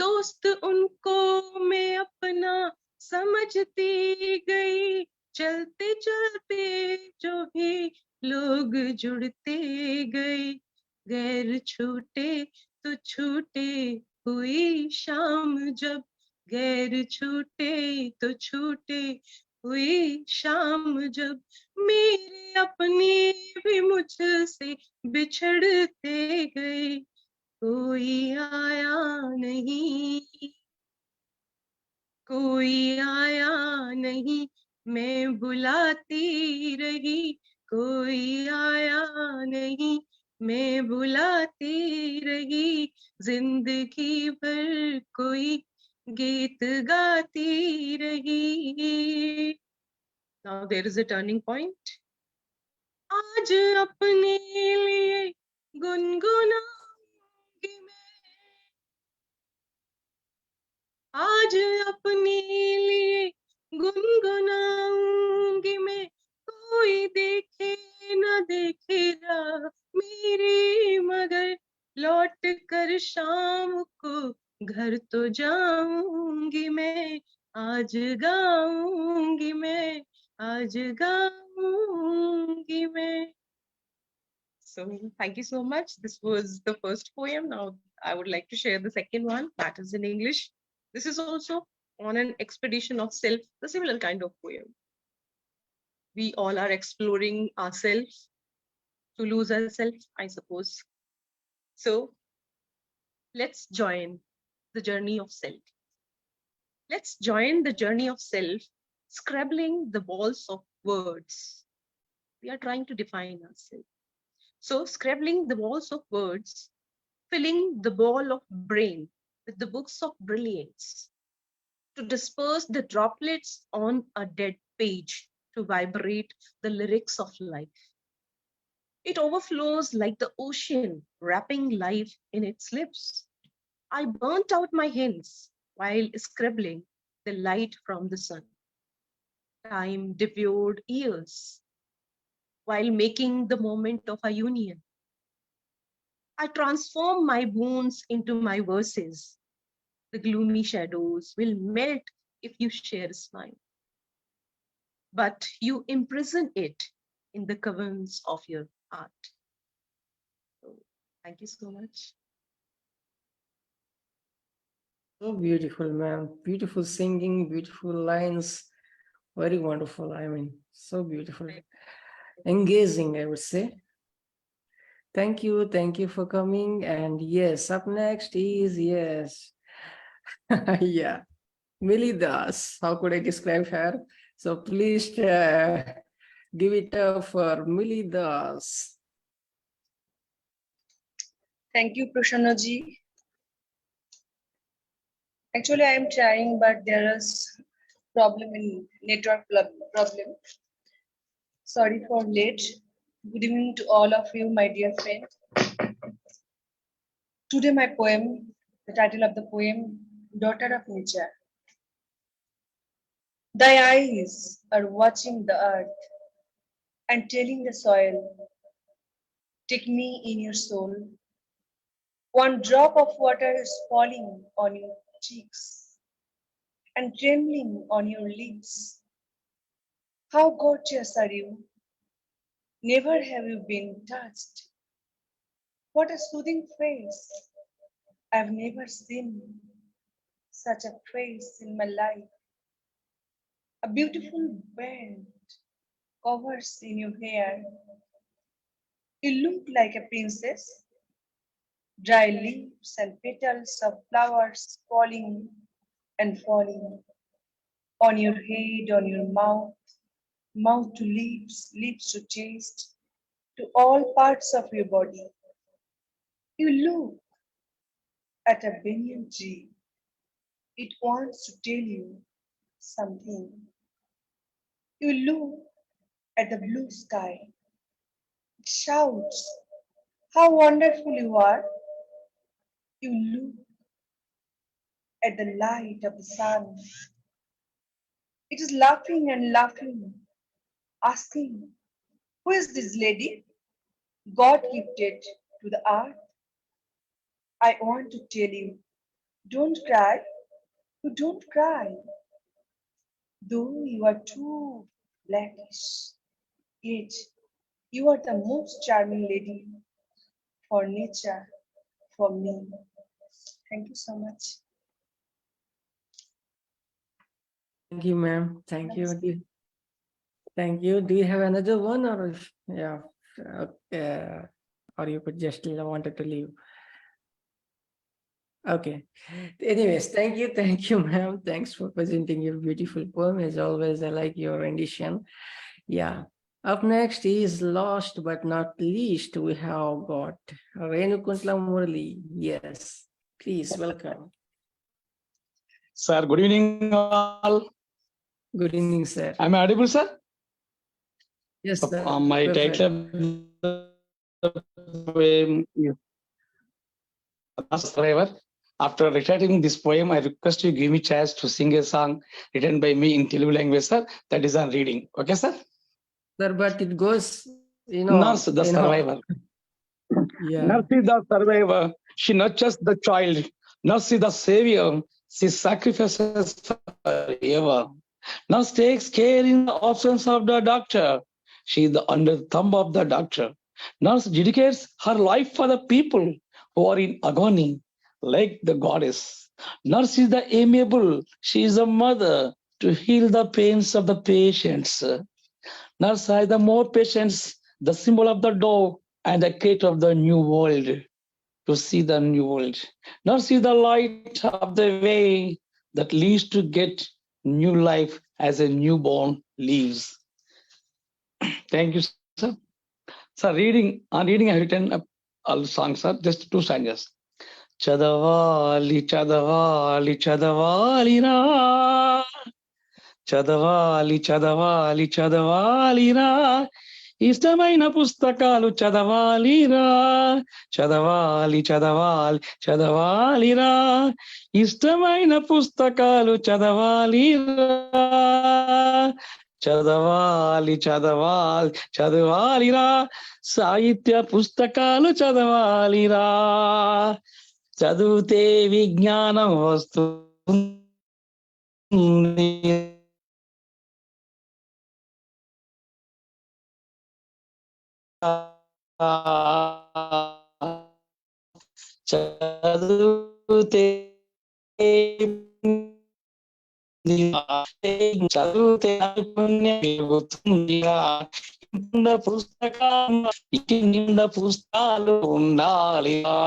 दोस्त उनको मैं अपना समझती गई, चलते चलते जो भी लोग जुड़ते गए, गैर छूटे तो छूटे हुई शाम जब, गैर छूटे तो छूटे हुई शाम जब, मेरे अपने भी मुझसे बिछड़ते गए, कोई आया नहीं, कोई आया नहीं, मैं बुलाती रही, कोई आया नहीं, मैं बुलाती रही, जिंदगी भर कोई गीत गाती रही. Now there is a turning point. आज अपने लिए गुनगुनाऊंगी मैं, आज अपने लिए गुनगुनाऊंगी मैं, कोई देखे न देखेगा मेरी, मगर लौट कर शाम को घर तो जाऊंगी मैं, आज गाऊंगी मैं, आज गाऊंगी मैं. So thank you so much. This was the first poem. Now I would like to share the second one, that is in English. This is also on an expedition of self, the similar kind of poem. We all are exploring ourselves, to lose ourselves, I suppose. So let's join the journey of self. Let's join the journey of self, scrabbling the walls of words. We are trying to define ourselves. So scrabbling the walls of words, filling the ball of brain with the books of brilliance, to disperse the droplets on a dead page, to vibrate the lyrics of life. It overflows like the ocean, wrapping life in its lips. I burnt out my hints while scribbling the light from the sun. Time devoured years while making the moment of a union. I transform my wounds into my verses. The gloomy shadows will melt if you share a smile. But you imprison it in the caverns of your art. So, thank you so much.
So beautiful, ma'am. Beautiful singing, beautiful lines. Very wonderful. I mean, so beautiful. Engaging, I would say. Thank you. Thank you for coming. And yes, up next is, yes. Yeah. Millie Das. How could I describe her? So please give it up for Millie Das.
Thank you, Prasannaji. Actually, I am trying, but there is problem in network problem. Sorry for late. Good evening to all of you, my dear friend. Today, my poem, the title of the poem, Daughter of Nature. Thy eyes are watching the earth and telling the soil, take me in your soul. One drop of water is falling on your cheeks and trembling on your lips. How gorgeous are you? Never have you been touched. What a soothing face. I've never seen such a face in my life. A beautiful band covers in your hair. You look like a princess. Dry leaves and petals of flowers falling and falling on your head, on your mouth, mouth to lips, lips to chest, to all parts of your body. You look at a banyan tree. It wants to tell you something. You look at the blue sky. It shouts, how wonderful you are. You look at the light of the sun. It is laughing and laughing, asking, who is this lady? God gifted to the earth. I want to tell you, don't cry. You don't cry. Though you are too blackish, yet you are the most charming lady for nature, for me. Thank you so much.
Thank you, ma'am. Thank you. Thank you. Do you have another one, or yeah, or you could just wanted to leave? Okay. Anyways, thank you, ma'am. Thanks for presenting your beautiful poem. As always, I like your rendition. Yeah. Up next is last but not least, we have got Renukuntla Murali. Yes, please welcome.
Sir, good evening all.
Good evening, sir.
Am I audible, sir?
Yes, sir.
My
Perfect.
title poem is Survivor. After reciting this poem, I request you give me chance to sing a song written by me in Telugu language, sir. That is on reading. Okay, sir?
Sir, but it goes,
Nurse, the survivor.
Yeah.
Nurse is the survivor. She nurtures the child. Nurse is the savior. She sacrifices forever. Nurse takes care in the absence of the doctor. She is under the thumb of the doctor. Nurse dedicates her life for the people who are in agony, like the goddess. Nurse is the amiable. She is a mother to heal the pains of the patients. Nurse has the more patients, the symbol of the dog, and the gate of the new world, to see the new world, not see the light of the way that leads to get new life as a newborn lives. Thank you, sir. Sir, on reading, I have written a song, sir, just 2 stanzas. Chadavali, chadavali, chadavali ra. Chadavali, chadavali, chadavali ra. ఇష్టమైన పుస్తకాలు చదవాలిరా, చదవాలి చదవాలి చదవాలిరా. ఇష్టమైన పుస్తకాలు చదవాలిరా, చదవాలి చదవాలి చదవాలిరా. సాహిత్య పుస్తకాలు చదవాలిరా, చదివితే విజ్ఞానం వస్తుంది. చదివితే చదివితే నైపుణ్యం పెరుగుతుందిరా. ఇంటి నిండా పుస్తకాలు ఉండాలిరా.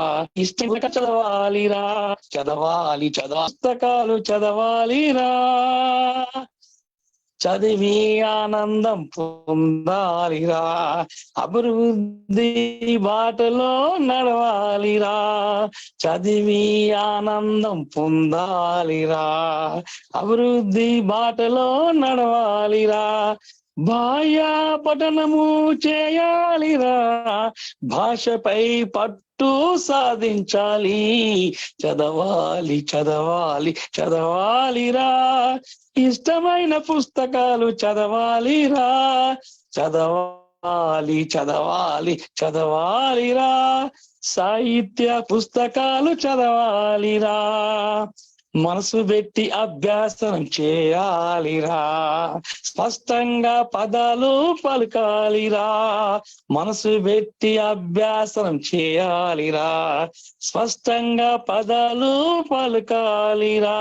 ఇష్టంగా చదవాలిరా, చదవాలి పుస్తకాలు చదవాలిరా. చదివి ఆనందం పొందాలిరా, అభివృద్ధి బాటలో నడవాలిరా. చదివి ఆనందం పొందాలిరా, అభివృద్ధి బాటలో నడవాలిరా. భాషా పఠనము చేయాలిరా, భాషపై పట్టు సాధించాలి. చదవాలి చదవాలి చదవాలిరా, ఇష్టమైన పుస్తకాలు చదవాలిరా. చదవాలి చదవాలి చదవాలిరా, సాహిత్య పుస్తకాలు చదవాలిరా. మనసు పెట్టి అభ్యాసం చేయాలిరా, స్పష్టంగా పదాలు పలకాలిరా. మనసు పెట్టి అభ్యాసం చేయాలిరా, స్పష్టంగా పదాలు పలకాలిరా.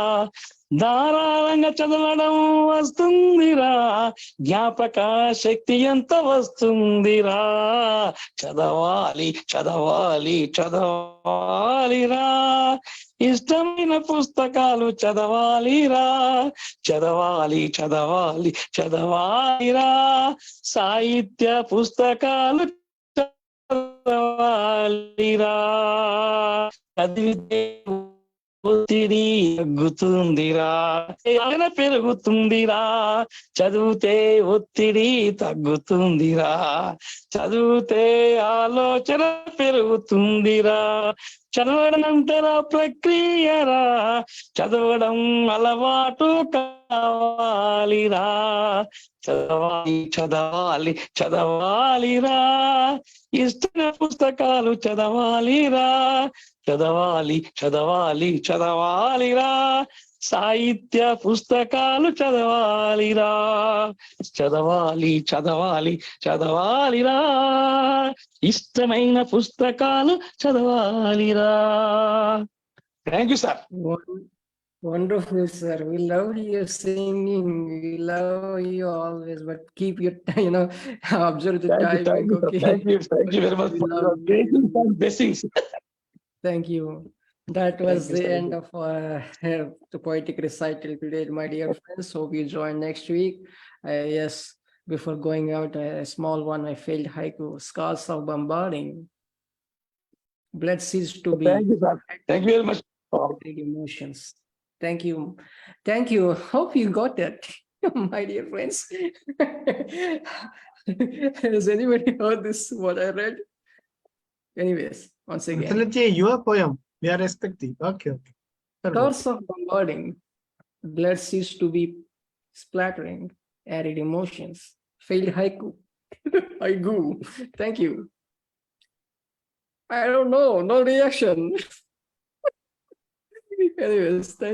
ధారాళంగా చదవడం వస్తుందిరా, జ్ఞాపక శక్తి ఎంత వస్తుందిరా. చదవాలి చదవాలి చదవాలిరా, ఇష్టమైన పుస్తకాలు చదవాలిరా. చదవాలి చదవాలి చదవాలిరా, సాహిత్య పుస్తకాలు చదవాలిరా. చదివితే ఒత్తిడి తగ్గుతుందిరా, పెరుగుతుందిరా. చదివితే ఒత్తిడి తగ్గుతుందిరా, చదివితే ఆలోచన పెరుగుతుందిరా. చదవడంతర ప్రక్రియరా, చదవడం అలవాటు కావాలిరా. చదవాలి చదవాలి చదవాలిరా, ఇష్టమైన పుస్తకాలు చదవాలిరా. చదవాలి చదవాలి చదవాలిరా, సాహిత్య పుస్తకాలు చదవాలిరా. చదవాలి చదవాలి చదవాలిరా, ఇష్టమైన పుస్తకాలు చదవాలిరా. Thank you sir.
Wonderful, sir. We love your singing. We love you always, but keep your, observe the timing. Okay.
Thank you very much for your blessings.
Thank you. That was
Thank you,
the
sir.
end of the poetic recital today, my dear friends. Hope you join next week. Yes, before going out, a small one, I failed haiku. Scars of bombarding. Blood ceased to be.
Thank you, sir. Thank you very much.
Emotions. Thank you. Thank you. Hope you got that, my dear friends. Has anybody heard this, what I read? Anyways, once again.
Absolutely, your poem. We are expecting. Okay.
Scars of bombarding. Blood ceased to be splattering. Arid emotions. Failed haiku. Haiku. Thank you. I don't know. No reaction. Anyways, thank you.